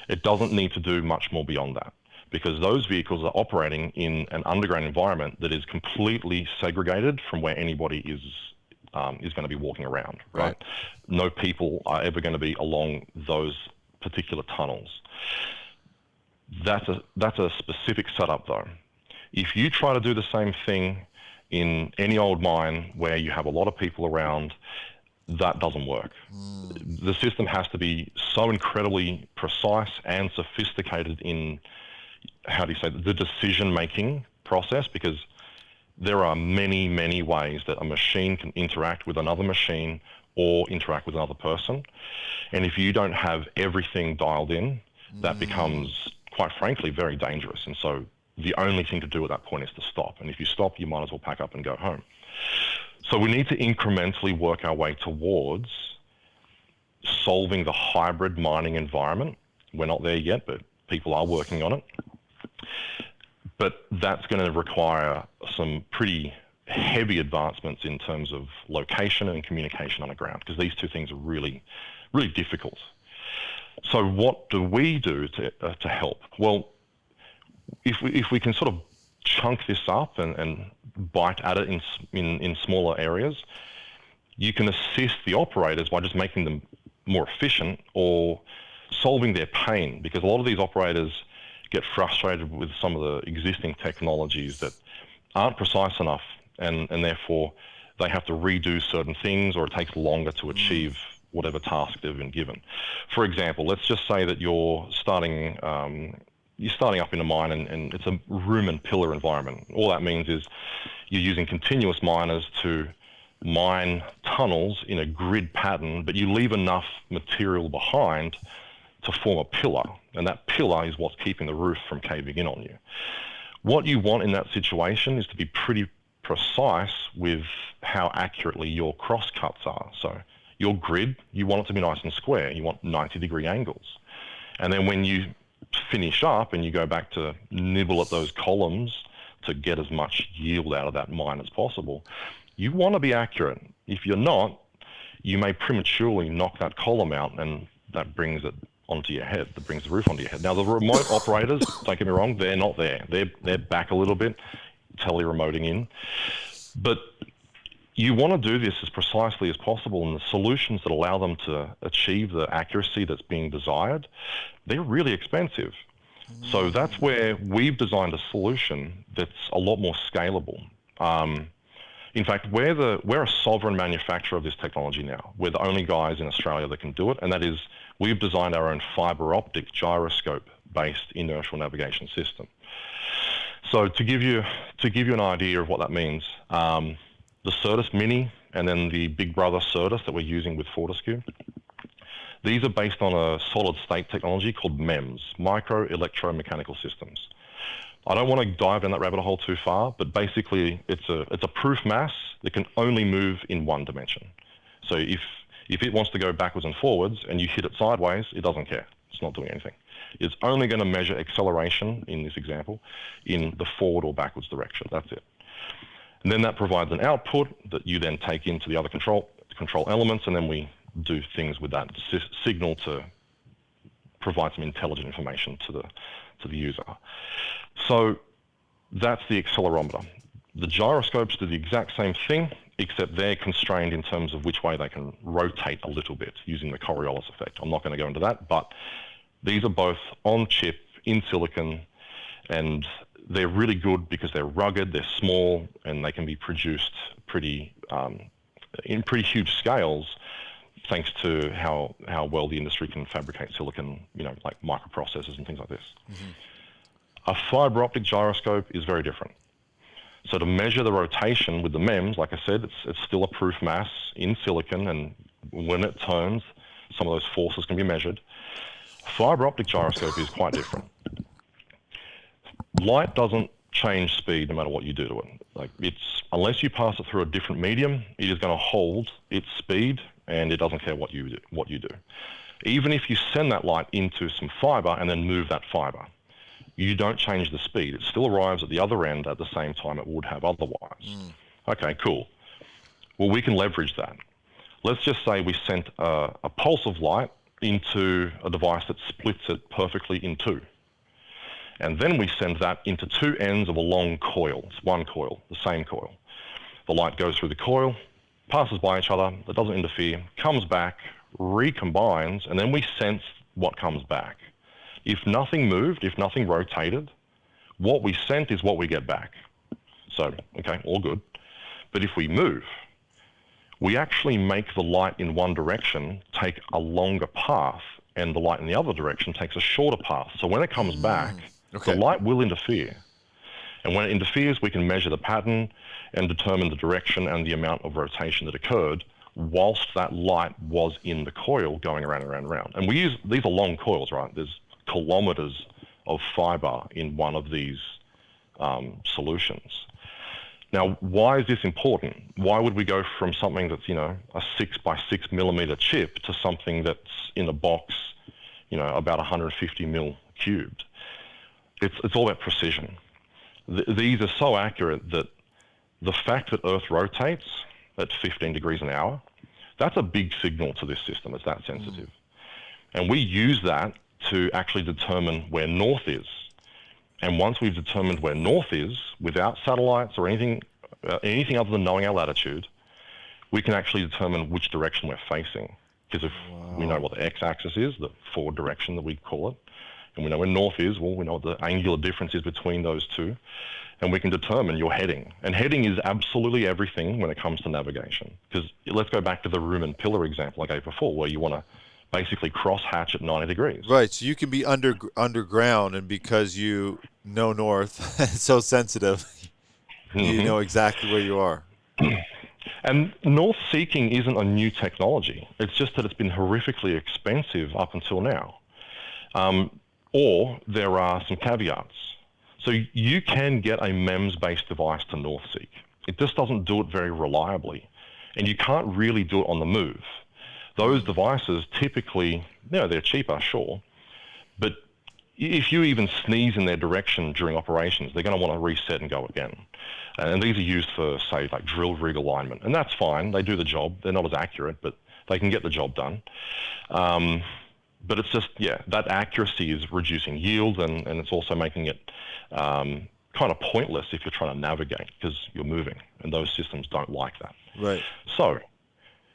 It doesn't need to do much more beyond that, because those vehicles are operating in an underground environment that is completely segregated from where anybody is going to be walking around, right? No people are ever going to be along those particular tunnels. That's a specific setup though. If you try to do the same thing in any old mine where you have a lot of people around, that doesn't work. The system has to be so incredibly precise and sophisticated in, the decision-making process, because there are many, many ways that a machine can interact with another machine or interact with another person. And if you don't have everything dialed in, that becomes, quite frankly, very dangerous. And so the only thing to do at that point is to stop. And if you stop, you might as well pack up and go home. So we need to incrementally work our way towards solving the hybrid mining environment. We're not there yet, but people are working on it. But that's going to require some pretty heavy advancements in terms of location and communication underground, because these two things are really, really difficult. So what do we do to help? Well, if we can sort of chunk this up and bite at it in smaller areas, you can assist the operators by just making them more efficient or solving their pain, because a lot of these operators get frustrated with some of the existing technologies that aren't precise enough, and therefore they have to redo certain things, or it takes longer to achieve whatever task they've been given. For example, let's just say that you're starting up in a mine and it's a room and pillar environment. All that means is you're using continuous miners to mine tunnels in a grid pattern, but you leave enough material behind to form a pillar, and that pillar is what's keeping the roof from caving in on you. What you want in that situation is to be pretty precise with how accurately your cross cuts are. So your grid, you want it to be nice and square. You want 90-degree angles. And then when you finish up and you go back to nibble at those columns to get as much yield out of that mine as possible, you want to be accurate. If you're not, you may prematurely knock that column out, and that brings it onto your head, that brings the roof onto your head. Now, the remote operators, don't get me wrong, they're not there. They're back a little bit, tele-remoting in. But you want to do this as precisely as possible, and the solutions that allow them to achieve the accuracy that's being desired, they're really expensive. So that's where we've designed a solution that's a lot more scalable. In fact, we're a sovereign manufacturer of this technology now. We're the only guys in Australia that can do it, and that is we've designed our own fiber optic gyroscope-based inertial navigation system. So to give you an idea of what that means, the Certus Mini and then the big brother Certus that we're using with Fortescue, these are based on a solid-state technology called MEMS, Micro Electromechanical Systems. I don't want to dive down that rabbit hole too far, but basically it's a proof mass that can only move in one dimension. So if it wants to go backwards and forwards and you hit it sideways, it doesn't care. It's not doing anything. It's only going to measure acceleration, in this example, in the forward or backwards direction. That's it. And then that provides an output that you then take into the other control elements, and then we do things with that signal to provide some intelligent information to the user. So that's the accelerometer. The gyroscopes do the exact same thing, except they're constrained in terms of which way they can rotate a little bit using the Coriolis effect. I'm not going to go into that, but these are both on chip, in silicon, and they're really good because they're rugged, they're small, and they can be produced in pretty huge scales, thanks to how well the industry can fabricate silicon, like microprocessors and things like this. Mm-hmm. A fiber optic gyroscope is very different. So to measure the rotation with the MEMS, like I said, it's still a proof mass in silicon, and when it turns, some of those forces can be measured. A fiber optic gyroscope is quite different. Light doesn't change speed no matter what you do to it. Unless you pass it through a different medium, it is going to hold its speed, and it doesn't care what you do. Even if you send that light into some fiber and then move that fiber, you don't change the speed. It still arrives at the other end at the same time it would have otherwise. Okay, cool. Well, we can leverage that. Let's just say we sent a pulse of light into a device that splits it perfectly in two. And then we send that into two ends of a long coil. It's one coil, the same coil. The light goes through the coil, passes by each other, that doesn't interfere, comes back, recombines, and then we sense what comes back. If nothing moved, if nothing rotated, what we sent is what we get back. So, okay, all good. But if we move, we actually make the light in one direction take a longer path, and the light in the other direction takes a shorter path. So when it comes back, the light will interfere. And when it interferes, we can measure the pattern and determine the direction and the amount of rotation that occurred whilst that light was in the coil going around and around and around. And these are long coils, right? There's kilometers of fiber in one of these solutions. Now, why is this important? Why would we go from something that's, a 6 by 6 millimeter chip to something that's in a box, about 150 mil cubed? It's all about precision. These are so accurate that the fact that Earth rotates at 15 degrees an hour, that's a big signal to this system. It's that sensitive. And we use that to actually determine where north is. And once we've determined where north is, without satellites or anything other than knowing our latitude, we can actually determine which direction we're facing. Because if we know what the x-axis is, the forward direction that we call it, and we know where north is, well, we know what the angular difference is between those two, and we can determine your heading. And heading is absolutely everything when it comes to navigation. Because let's go back to the room and pillar example I gave before, where you want to basically cross-hatch at 90 degrees. Right, so you can be underground, and because you know north, it's so sensitive, you know exactly where you are. And north-seeking isn't a new technology. It's just that it's been horrifically expensive up until now. Or there are some caveats. So you can get a MEMS-based device to north-seek. It just doesn't do it very reliably. And you can't really do it on the move. Those devices typically, they're cheaper, sure. But if you even sneeze in their direction during operations, they're going to want to reset and go again. And these are used for, say, like drill rig alignment. And that's fine. They do the job. They're not as accurate, but they can get the job done. But it's just, that accuracy is reducing yield, and it's also making it kind of pointless if you're trying to navigate because you're moving, and those systems don't like that. Right. So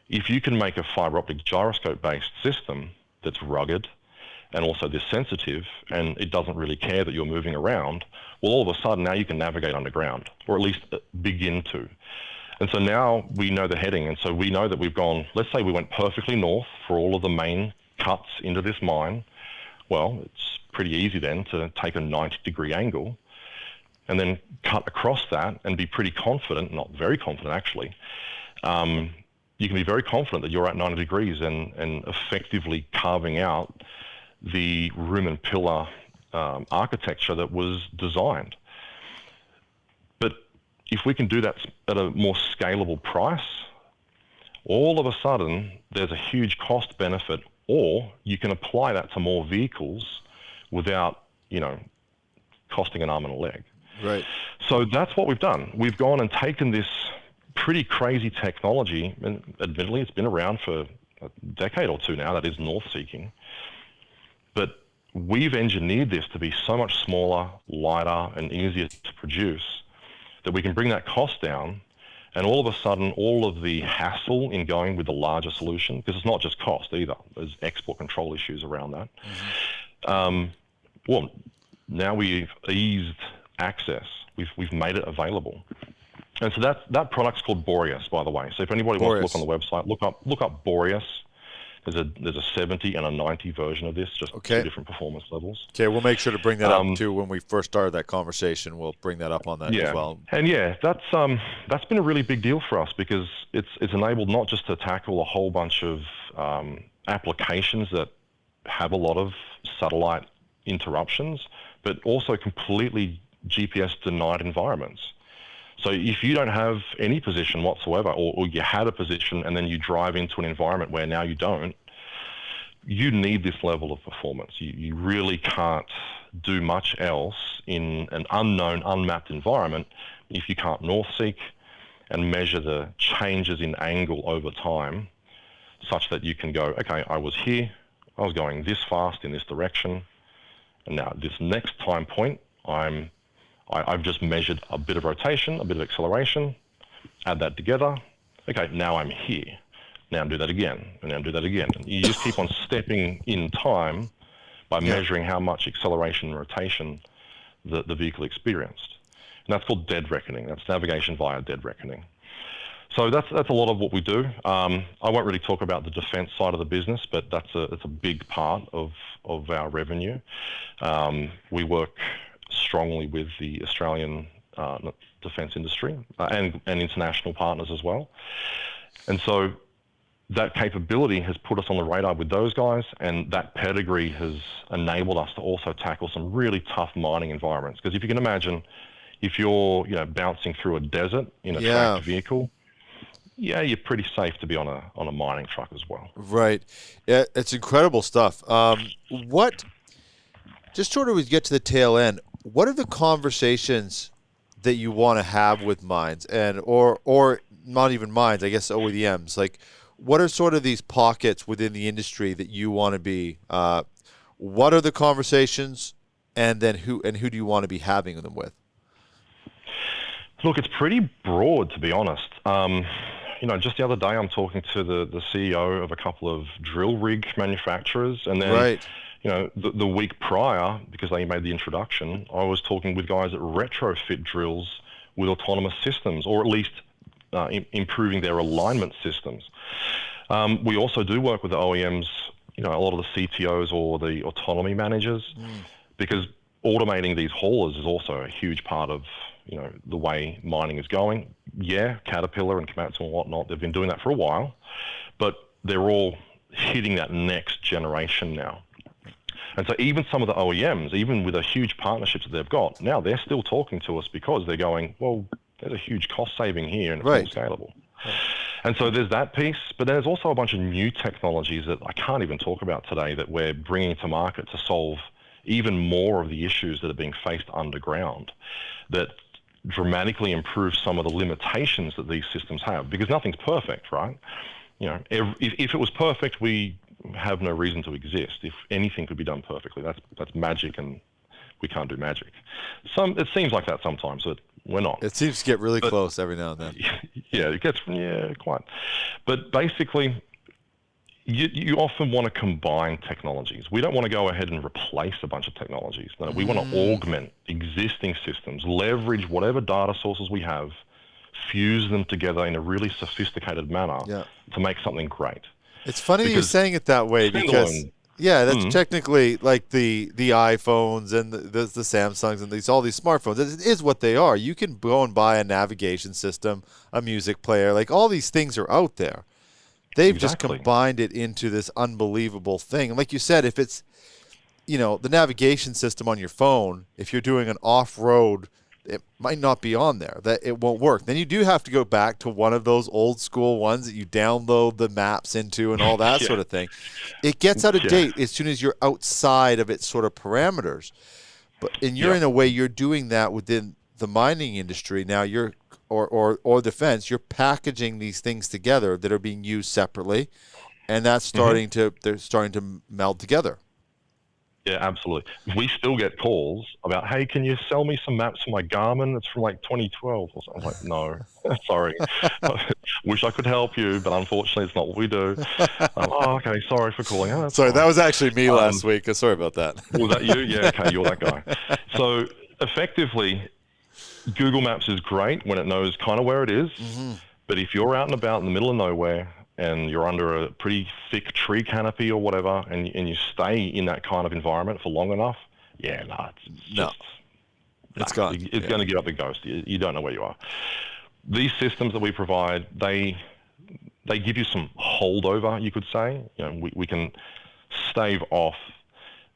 if you can make a fiber optic gyroscope-based system that's rugged, and also this sensitive, and it doesn't really care that you're moving around, well, all of a sudden now you can navigate underground, or at least begin to. And so now we know the heading, and so we know that we've gone, let's say we went perfectly north for all of the main cuts into this mine. Well, it's pretty easy then to take a 90-degree angle and then cut across that and be pretty confident, not very confident actually, you can be very confident that you're at 90 degrees and effectively carving out the room and pillar architecture that was designed. But if we can do that at a more scalable price, all of a sudden there's a huge cost benefit, or you can apply that to more vehicles without, costing an arm and a leg. Right. So that's what we've done. We've gone and taken this pretty crazy technology, and admittedly it's been around for a decade or two now, that is north-seeking. But we've engineered this to be so much smaller, lighter, and easier to produce that we can bring that cost down, and all of a sudden, all of the hassle in going with the larger solution, because it's not just cost either, there's export control issues around that. Well, now we've eased access. We've made it available. And so that product's called Boreas, by the way. So if anybody wants to look on the website, look up Boreas. There's a 70 and a 90 version of this, just two different performance levels. Okay, we'll make sure to bring that up too when we first started that conversation. We'll bring that up on that as well. And that's been a really big deal for us because it's enabled not just to tackle a whole bunch of applications that have a lot of satellite interruptions, but also completely GPS denied environments. So if you don't have any position whatsoever, or you had a position and then you drive into an environment where now you don't, you need this level of performance. You really can't do much else in an unknown, unmapped environment if you can't north-seek and measure the changes in angle over time such that you can go, okay, I was here, I was going this fast in this direction, and now at this next time point, I've just measured a bit of rotation, a bit of acceleration, add that together. Okay, now I'm here. Now do that again, and now do that again. And you just keep on stepping in time by measuring how much acceleration and rotation the vehicle experienced. And that's called dead reckoning. That's navigation via dead reckoning. So that's a lot of what we do. I won't really talk about the defense side of the business, but it's a big part of our revenue. We work strongly with the Australian defence industry and international partners as well. And so that capability has put us on the radar with those guys, and that pedigree has enabled us to also tackle some really tough mining environments. Because if you can imagine, if you're bouncing through a desert in a tracked vehicle, you're pretty safe to be on a mining truck as well. Right. Yeah, it's incredible stuff. Just sort of we get to the tail end, what are the conversations that you want to have with mines or not even mines, I guess OEMs? Like, what are sort of these pockets within the industry that you want to be? What are the conversations, and then who do you want to be having them with? Look, it's pretty broad, to be honest. Just the other day, I'm talking to the CEO of a couple of drill rig manufacturers, and then the week prior, because they made the introduction, I was talking with guys that retrofit drills with autonomous systems, or at least improving their alignment systems. We also do work with the OEMs, a lot of the CTOs or the autonomy managers, because automating these haulers is also a huge part of the way mining is going. Yeah, Caterpillar and Komatsu and whatnot, they've been doing that for a while, but they're all hitting that next generation now. And so even some of the OEMs, even with the huge partnerships that they've got, now they're still talking to us because they're going, well, there's a huge cost saving here and it's Right. more scalable. Right. And so there's that piece, but there's also a bunch of new technologies that I can't even talk about today that we're bringing to market to solve even more of the issues that are being faced underground, that dramatically improve some of the limitations that these systems have, because nothing's perfect, right? If it was perfect, we have no reason to exist. If anything could be done perfectly, that's magic, and we can't do magic. It seems like that sometimes, but we're not. It seems to get really close every now and then. Yeah, it gets quite. But basically, you often want to combine technologies. We don't want to go ahead and replace a bunch of technologies. No, we want to augment existing systems, leverage whatever data sources we have, fuse them together in a really sophisticated manner to make something great. It's funny you're saying it that way because, that's technically like the iPhones and the Samsungs and all these smartphones. It is what they are. You can go and buy a navigation system, a music player, like all these things are out there. They've just combined it into this unbelievable thing. And like you said, if it's, the navigation system on your phone, if you're doing an off-road, it might not be on there, that it won't work. Then you do have to go back to one of those old school ones that you download the maps into and all that sort of thing. It gets out of date as soon as you're outside of its sort of parameters. And you're in a way, you're doing that within the mining industry. Now you're, or defense, you're packaging these things together that are being used separately, and that's they're starting to meld together. Yeah, absolutely. We still get calls about, hey, can you sell me some maps for my Garmin? It's from like 2012 or something. I'm like, no, sorry. Wish I could help you, but unfortunately it's not what we do. Okay, sorry for calling. Sorry, fine. That was actually me last week. Sorry about that. Was that you? Yeah, okay, you're that guy. So effectively, Google Maps is great when it knows kind of where it is, but if you're out and about in the middle of nowhere and you're under a pretty thick tree canopy or whatever, and you stay in that kind of environment for long enough, it's gone. It's going to give up the ghost. You don't know where you are. These systems that we provide, they give you some holdover, you could say. We can stave off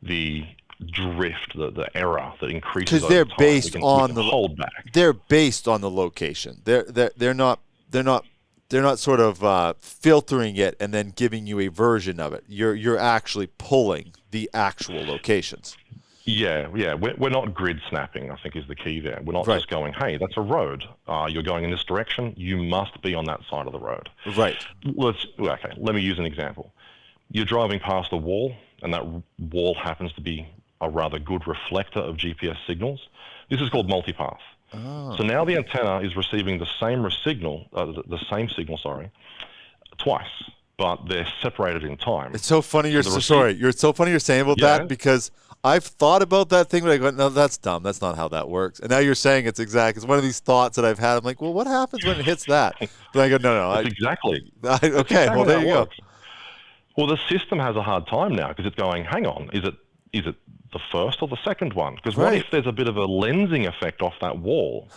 the drift, the error that increases because they're over time. Based on the hold back. They're based on the location. They're not sort of filtering it and then giving you a version of it. You're actually pulling the actual locations. Yeah. We're not grid snapping, I think, is the key there. We're not just going, hey, that's a road. You're going in this direction. You must be on that side of the road. Right. Let me use an example. You're driving past a wall, and that wall happens to be a rather good reflector of GPS signals. This is called multipath. So now the antenna is receiving the same signal, twice, but they're separated in time. It's so funny you're so funny you're saying about that, because I've thought about that thing, but I go, no, that's dumb. That's not how that works. And now you're saying it's exact. It's one of these thoughts that I've had. I'm like, well, what happens when it hits that? But I go, no. Exactly. Okay, well, there you go. Well, the system has a hard time now because it's going, hang on, is it the first or the second one? Because what if there's a bit of a lensing effect off that wall?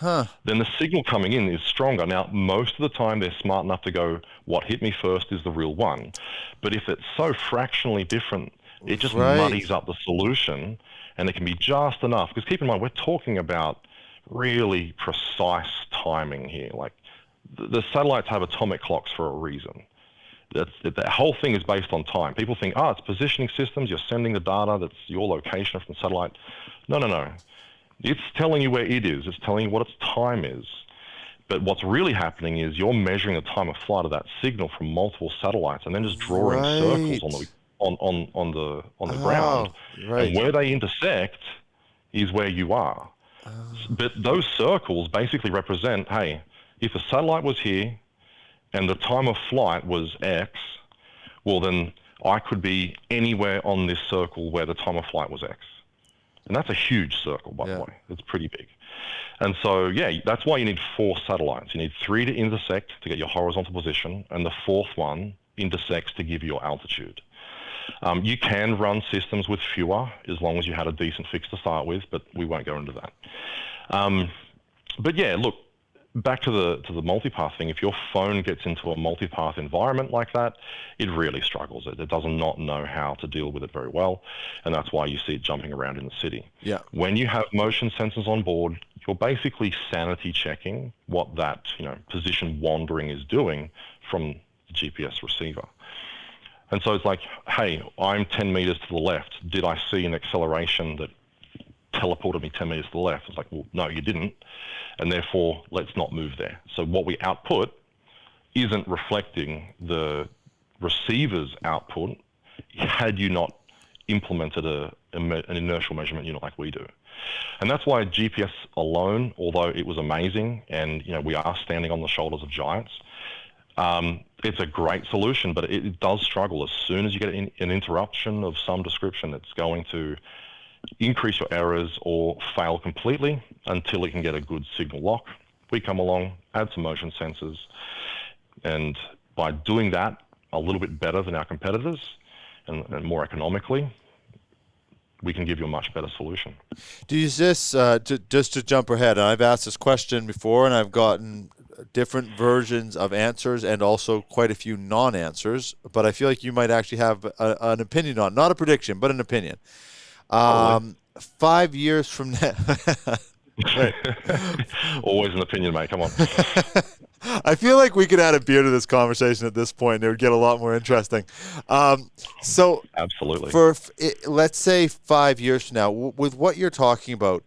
Then the signal coming in is stronger. Now, most of the time they're smart enough to go, what hit me first is the real one. But if it's so fractionally different, it just muddies up the solution, and it can be just enough. Because keep in mind, we're talking about really precise timing here. Like the satellites have atomic clocks for a reason. The whole thing is based on time. People think, it's positioning systems. You're sending the data that's your location from the satellite. No. It's telling you where it is. It's telling you what its time is. But what's really happening is you're measuring the time of flight of that signal from multiple satellites, and then just drawing circles on the ground. And where they intersect is where you are. But those circles basically represent, hey, if a satellite was here, and the time of flight was X, well, then I could be anywhere on this circle where the time of flight was X. And that's a huge circle, by the way. It's pretty big. And so, that's why you need 4 satellites. You need 3 to intersect to get your horizontal position, and the 4th one intersects to give you your altitude. You can run systems with fewer, as long as you had a decent fix to start with, but we won't go into that. But yeah, look, back to the multipath thing. If your phone gets into a multipath environment like that, it really struggles. It does not know how to deal with it very well, and that's why you see it jumping around in the city. Yeah. When you have motion sensors on board, you're basically sanity checking what that position wandering is doing from the GPS receiver. And so it's like, hey, I'm 10 meters to the left. Did I see an acceleration that teleported me 10 meters to the left? It's like, well, no, you didn't. And therefore, let's not move there. So what we output isn't reflecting the receiver's output had you not implemented an inertial measurement unit like we do. And that's why GPS alone, although it was amazing, and we are standing on the shoulders of giants, it's a great solution, but it does struggle. As soon as you get an interruption of some description, it's going to increase your errors or fail completely until it can get a good signal lock. We come along, add some motion sensors, and by doing that a little bit better than our competitors and more economically, we can give you a much better solution. Do you just to jump ahead, and I've asked this question before, and I've gotten different versions of answers and also quite a few non-answers, but I feel like you might actually have an opinion on, not a prediction, but an opinion. 5 years from now. Always an opinion, mate. Come on. I feel like we could add a beer to this conversation at this point. It would get a lot more interesting. So absolutely. Let's say 5 years from now, with what you're talking about,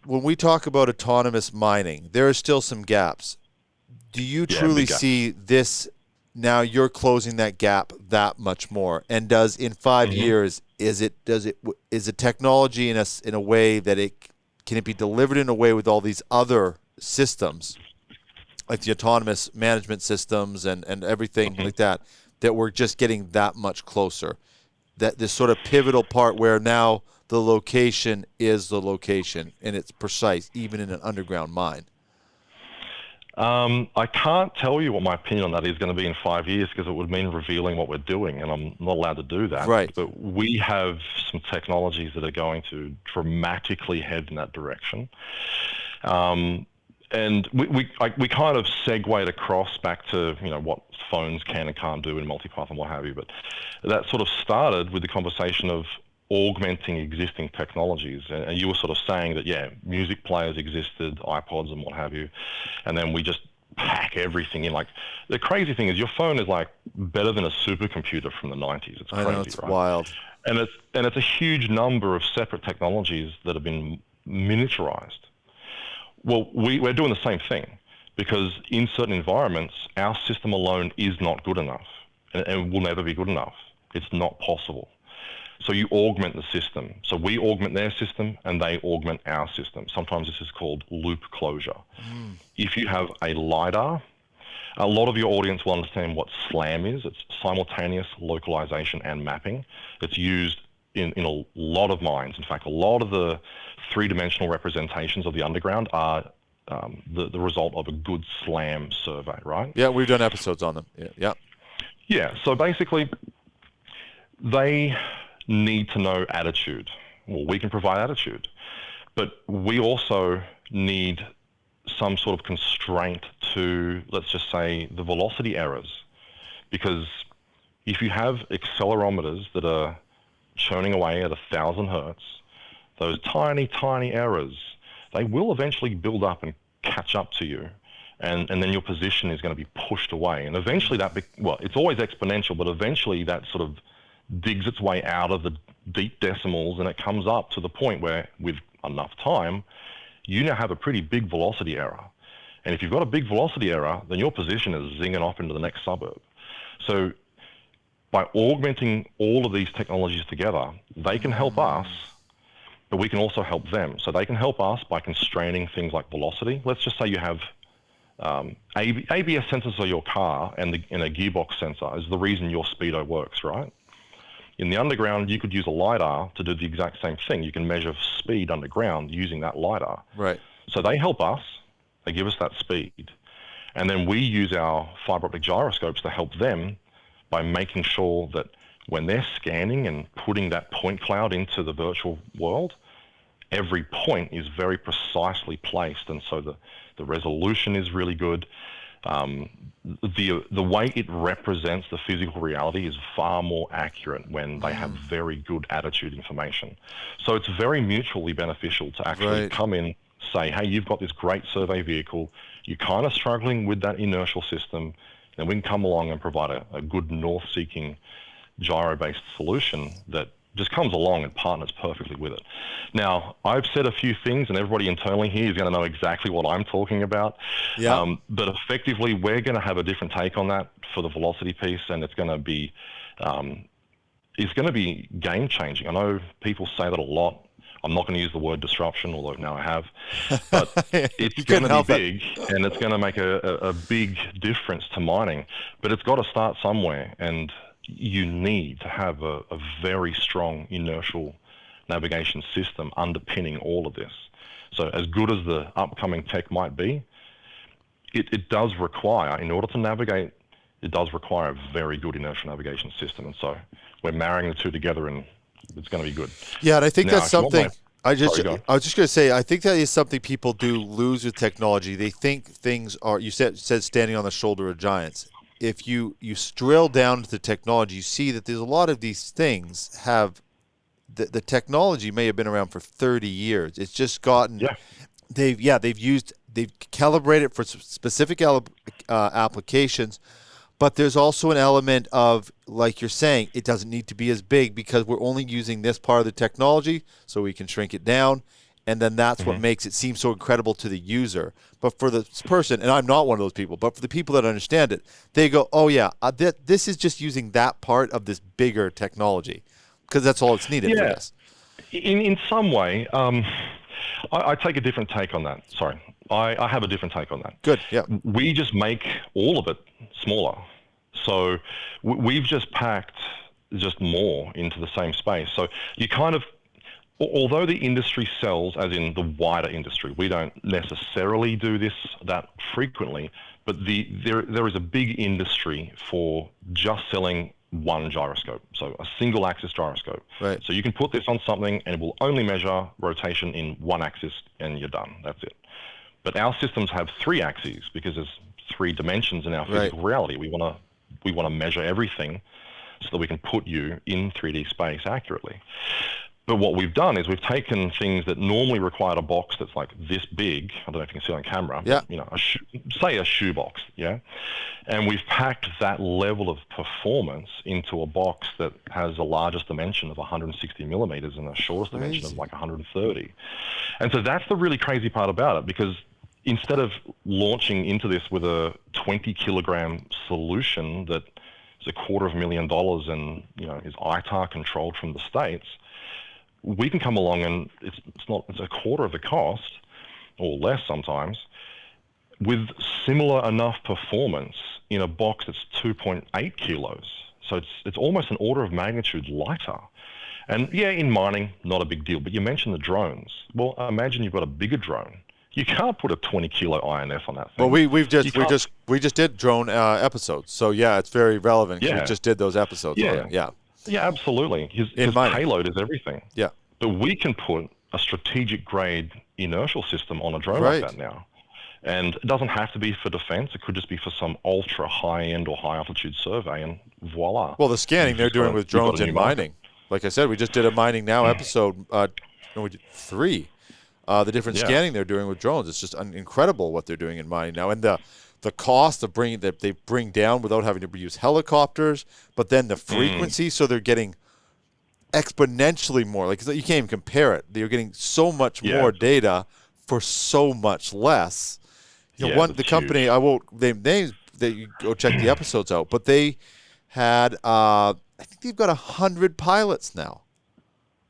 when we talk about autonomous mining, there are still some gaps. Do you truly see this? Now you're closing that gap that much more, and does in 5 years is the technology in a way that can it be delivered in a way with all these other systems, like the autonomous management systems and everything like that we're just getting that much closer? That this sort of pivotal part where now the location is the location and it's precise, even in an underground mine. I can't tell you what my opinion on that is going to be in 5 years because it would mean revealing what we're doing, and I'm not allowed to do that. Right. But we have some technologies that are going to dramatically head in that direction. And we kind of segued across back to what phones can and can't do in multipath and what have you. But that sort of started with the conversation of augmenting existing technologies, and you were sort of saying that music players existed, iPods and what have you, and then we just pack everything in. Like, the crazy thing is your phone is like better than a supercomputer from the 90s. It's crazy. I know, it's right? wild. And it's a huge number of separate technologies that have been miniaturized. Well, we're doing the same thing, because in certain environments our system alone is not good enough, and will never be good enough. It's not possible. So you augment the system. So we augment their system and they augment our system. Sometimes this is called loop closure. If you have a LiDAR, a lot of your audience will understand what SLAM is. It's simultaneous localization and mapping. It's used in a lot of mines. In fact, a lot of the three-dimensional representations of the underground are the result of a good SLAM survey, right? Yeah, we've done episodes on them. Yeah. So basically, they need to know attitude. Well, we can provide attitude, but we also need some sort of constraint to, let's just say, the velocity errors. Because if you have accelerometers that are churning away at 1,000 hertz, those tiny, tiny errors, they will eventually build up and catch up to you. And then your position is going to be pushed away. And eventually it's always exponential, but eventually that sort of digs its way out of the deep decimals, and it comes up to the point where, with enough time, you now have a pretty big velocity error. And if you've got a big velocity error, then your position is zinging off into the next suburb. So by augmenting all of these technologies together, they can help us, but we can also help them. So they can help us by constraining things like velocity. Let's just say you have ABS sensors on your car, and a gearbox sensor is the reason your speedo works, right? In the underground, you could use a LiDAR to do the exact same thing. You can measure speed underground using that LiDAR. Right. So they help us. They give us that speed. And then we use our fiber optic gyroscopes to help them by making sure that when they're scanning and putting that point cloud into the virtual world, every point is very precisely placed, and so the resolution is really good. The way it represents the physical reality is far more accurate when they have very good attitude information. So it's very mutually beneficial to actually come in, say, hey, you've got this great survey vehicle, you're kind of struggling with that inertial system, and we can come along and provide a good north-seeking gyro-based solution that just comes along and partners perfectly with it. Now, I've said a few things, and everybody internally here is going to know exactly what I'm talking about. Yeah. But effectively, we're going to have a different take on that for the velocity piece, and it's going to be game-changing. I know people say that a lot. I'm not going to use the word disruption, although now I have. But it's going to be big, and it's going to make a big difference to mining. But it's got to start somewhere, and you need to have a very strong inertial navigation system underpinning all of this. So as good as the upcoming tech might be, it does require, in order to navigate, it does require a very good inertial navigation system. And so we're marrying the two together, and it's going to be good. Yeah, and I think that's something. I was just going to say, I think that is something people do lose with technology. They think things are, you said standing on the shoulder of giants. If you drill down to the technology, you see that there's a lot of these things have, the technology may have been around for 30 years. It's just gotten, they've calibrated for specific applications, but there's also an element of, like you're saying, it doesn't need to be as big because we're only using this part of the technology, so we can shrink it down. And then that's what makes it seem so incredible to the user. But for the person, and I'm not one of those people, but for the people that understand it, they go, oh, yeah, this is just using that part of this bigger technology because that's all it's needed for this. In some way, I take a different take on that. Sorry. I have a different take on that. Good, yeah. We just make all of it smaller. So we've just packed just more into the same space. So you kind of, although the industry sells, as in the wider industry, we don't necessarily do that frequently, but there is a big industry for just selling one gyroscope, so a single axis gyroscope. Right. So you can put this on something and it will only measure rotation in one axis and you're done. That's it. But our systems have 3 axes because there's 3 dimensions in our physical reality. We want to measure everything so that we can put you in 3D space accurately. But what we've done is we've taken things that normally require a box that's like this big. I don't know if you can see it on camera. Yeah. You know, say a shoebox, yeah? And we've packed that level of performance into a box that has the largest dimension of 160 millimeters and the shortest dimension of like 130. And so that's the really crazy part about it, because instead of launching into this with a 20 kilogram solution that is $250,000 and, you know, is ITAR controlled from the States, we can come along and it's a quarter of the cost or less sometimes with similar enough performance in a box that's 2.8 kilos. So it's almost an order of magnitude lighter. And yeah, in mining, not a big deal, but you mentioned the drones. Well, imagine you've got a bigger drone. You can't put a 20 kilo INF on that thing. Well, we just did drone episodes. So yeah, it's very relevant. Yeah. We just did those episodes. Yeah, absolutely. His payload is everything. Yeah. But we can put a strategic grade inertial system on a drone like that now. And it doesn't have to be for defense. It could just be for some ultra high end or high altitude survey, and voila. Well, the scanning they're doing with drones in mining. Like I said, we just did a mining now episode. We did 3. The different scanning they're doing with drones. It's just incredible what they're doing in mining now. And the cost of bringing that they bring down without having to use helicopters, but then the frequency, so they're getting exponentially more. Like, you can't even compare it. They're getting so much more data for so much less. You know, the company, huge. I won't name names, you go check the episodes out, but they had I think they've got 100 pilots now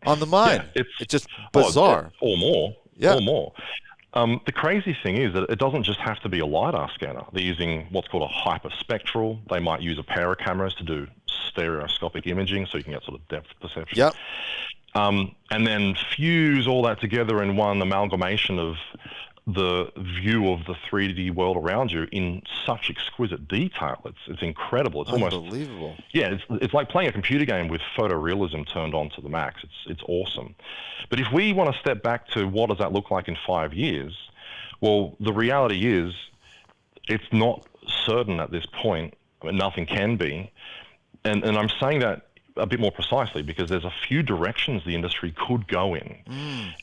on the mine. It's just bizarre. Or more. Yeah. Or more. The crazy thing is that it doesn't just have to be a LiDAR scanner. They're using what's called a hyperspectral. They might use a pair of cameras to do stereoscopic imaging, so you can get sort of depth perception. Yep. And then fuse all that together in one amalgamation of the view of the 3D world around you in such exquisite detail. It's incredible. It's unbelievable. Almost, yeah, it's like playing a computer game with photorealism turned on to the max. It's awesome. But if we want to step back to what does that look like in 5 years, well, the reality is it's not certain at this point. I mean, nothing can be. And I'm saying that a bit more precisely because there's a few directions the industry could go in.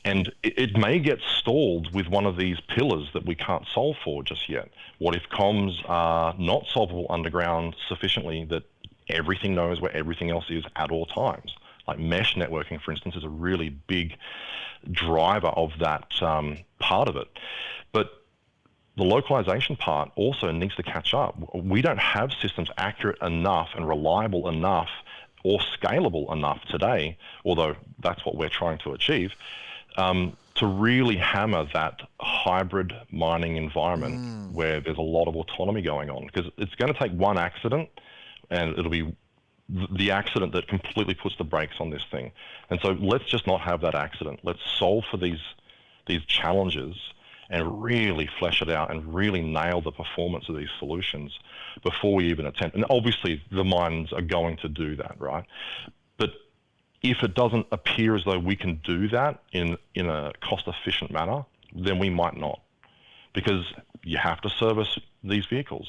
And it may get stalled with one of these pillars that we can't solve for just yet. What if comms are not solvable underground sufficiently that everything knows where everything else is at all times? Like mesh networking, for instance, is a really big driver of that part of it. But the localization part also needs to catch up. We don't have systems accurate enough and reliable enough or scalable enough today, although that's what we're trying to achieve, to really hammer that hybrid mining environment where there's a lot of autonomy going on. Because it's going to take one accident, and it'll be the accident that completely puts the brakes on this thing. And so let's just not have that accident. Let's solve for these challenges and really flesh it out and really nail the performance of these solutions before we even attempt. And obviously the mines are going to do that, right? But if it doesn't appear as though we can do that in a cost-efficient manner, then we might not. Because you have to service these vehicles.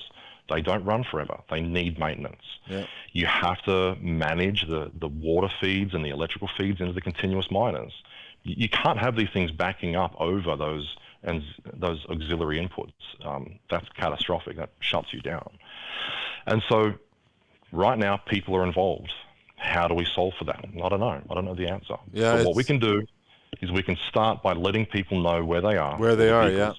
They don't run forever. They need maintenance. Yep. You have to manage the water feeds and the electrical feeds into the continuous miners. You can't have these things backing up over those auxiliary inputs. That's catastrophic. That shuts you down. And so right now people are involved. How do we solve for that? I don't know. I don't know the answer. Yeah, but what we can do is we can start by letting people know where they are. Where they are, yeah.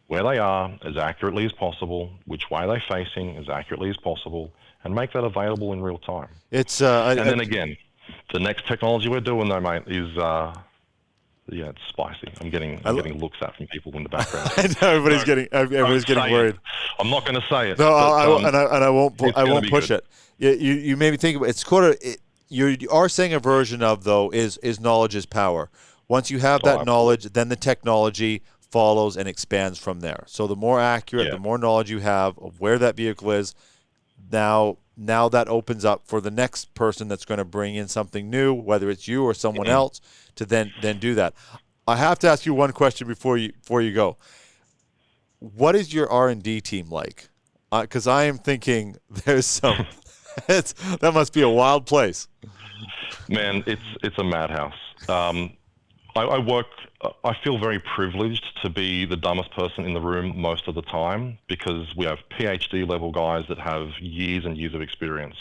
Where they are as accurately as possible, which way they're facing as accurately as possible, and make that available in real time. It's then again, the next technology we're doing though, mate, is yeah, it's spicy. I'm getting looks at from people in the background. I know everybody's getting worried. I'm not going to say it. No, I won't push good. it. You made me think about it. You are saying a version of though is knowledge is power. Once you have that knowledge, then the technology follows and expands from there. So the more accurate, the more knowledge you have of where that vehicle is, now that opens up for the next person that's going to bring in something new, whether it's you or someone else, to then do that. I have to ask you one question before you go. What is your R&D team like? Because I am thinking there's some. That must be a wild place. Man, it's a madhouse. I feel very privileged to be the dumbest person in the room most of the time because we have PhD level guys that have years and years of experience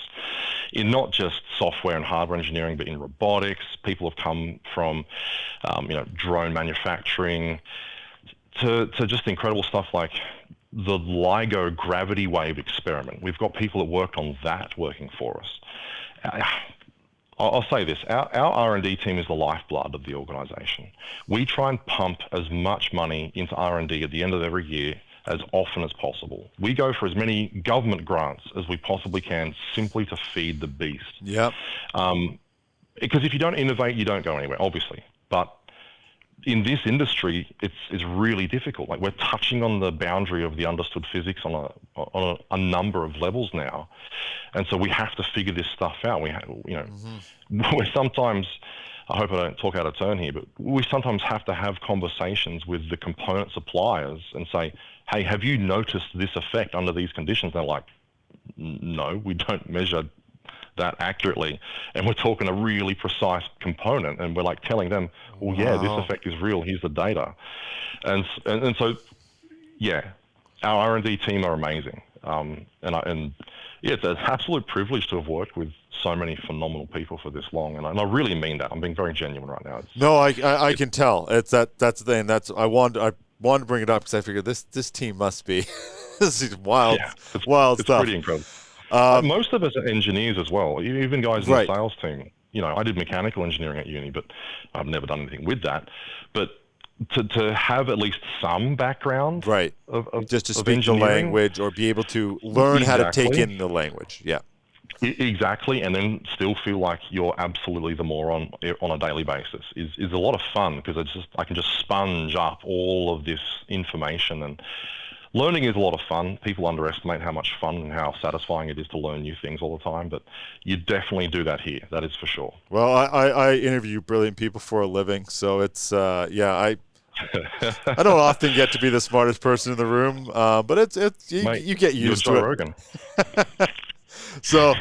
in not just software and hardware engineering, but in robotics. People have come from, drone manufacturing to just incredible stuff like the LIGO gravity wave experiment. We've got people that worked on that working for us. I'll say this, our R&D team is the lifeblood of the organization. We try and pump as much money into R&D at the end of every year as often as possible. We go for as many government grants as we possibly can simply to feed the beast. Yep. Because if you don't innovate, you don't go anywhere, obviously. But in this industry, it's really difficult. Like we're touching on the boundary of the understood physics on a number of levels now, and so we have to figure this stuff out. We're sometimes, I hope I don't talk out of turn here, but we sometimes have to have conversations with the component suppliers and say, "Hey, have you noticed this effect under these conditions?" And they're like, "No, we don't measure that accurately," and we're talking a really precise component, and we're like telling them, well, yeah, this effect is real, here's the data. And so yeah, our R&D team are amazing, it's an absolute privilege to have worked with so many phenomenal people for this long, and I really mean that. I'm being very genuine right now. I can tell. It's that's the thing. I wanted to bring it up because I figured this team must be this is wild, wild it's stuff. Pretty incredible. Most of us are engineers as well, even guys in the sales team. I did mechanical engineering at uni, but I've never done anything with that. But to have at least some background, of just to speak the language or be able to learn how to take in the language, Exactly, and then still feel like you're absolutely the moron on a daily basis is a lot of fun, because I can just sponge up all of this information, and learning is a lot of fun. People underestimate how much fun and how satisfying it is to learn new things all the time, but you definitely do that here. That is for sure. Well, I interview brilliant people for a living, so it's I don't often get to be the smartest person in the room, but Mate, you get used to you're it. Joe Rogan. So,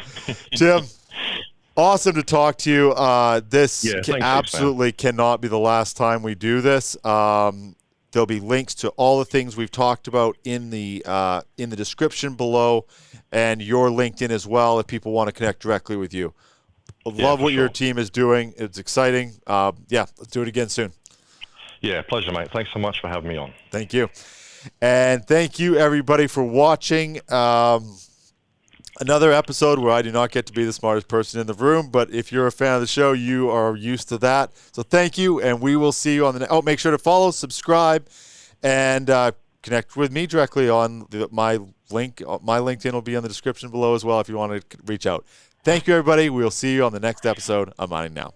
Tim, awesome to talk to you. This absolutely cannot be the last time we do this. There'll be links to all the things we've talked about in the description below, and your LinkedIn as well if people want to connect directly with you. Love what your team is doing. It's exciting. Let's do it again soon. Yeah, pleasure, mate. Thanks so much for having me on. Thank you. And thank you, everybody, for watching. Another episode where I do not get to be the smartest person in the room, but if you're a fan of the show, you are used to that. So thank you, and we will see you on the make sure to follow, subscribe, and connect with me directly on my link. My LinkedIn will be in the description below as well if you want to reach out. Thank you, everybody. We'll see you on the next episode of Mining Now.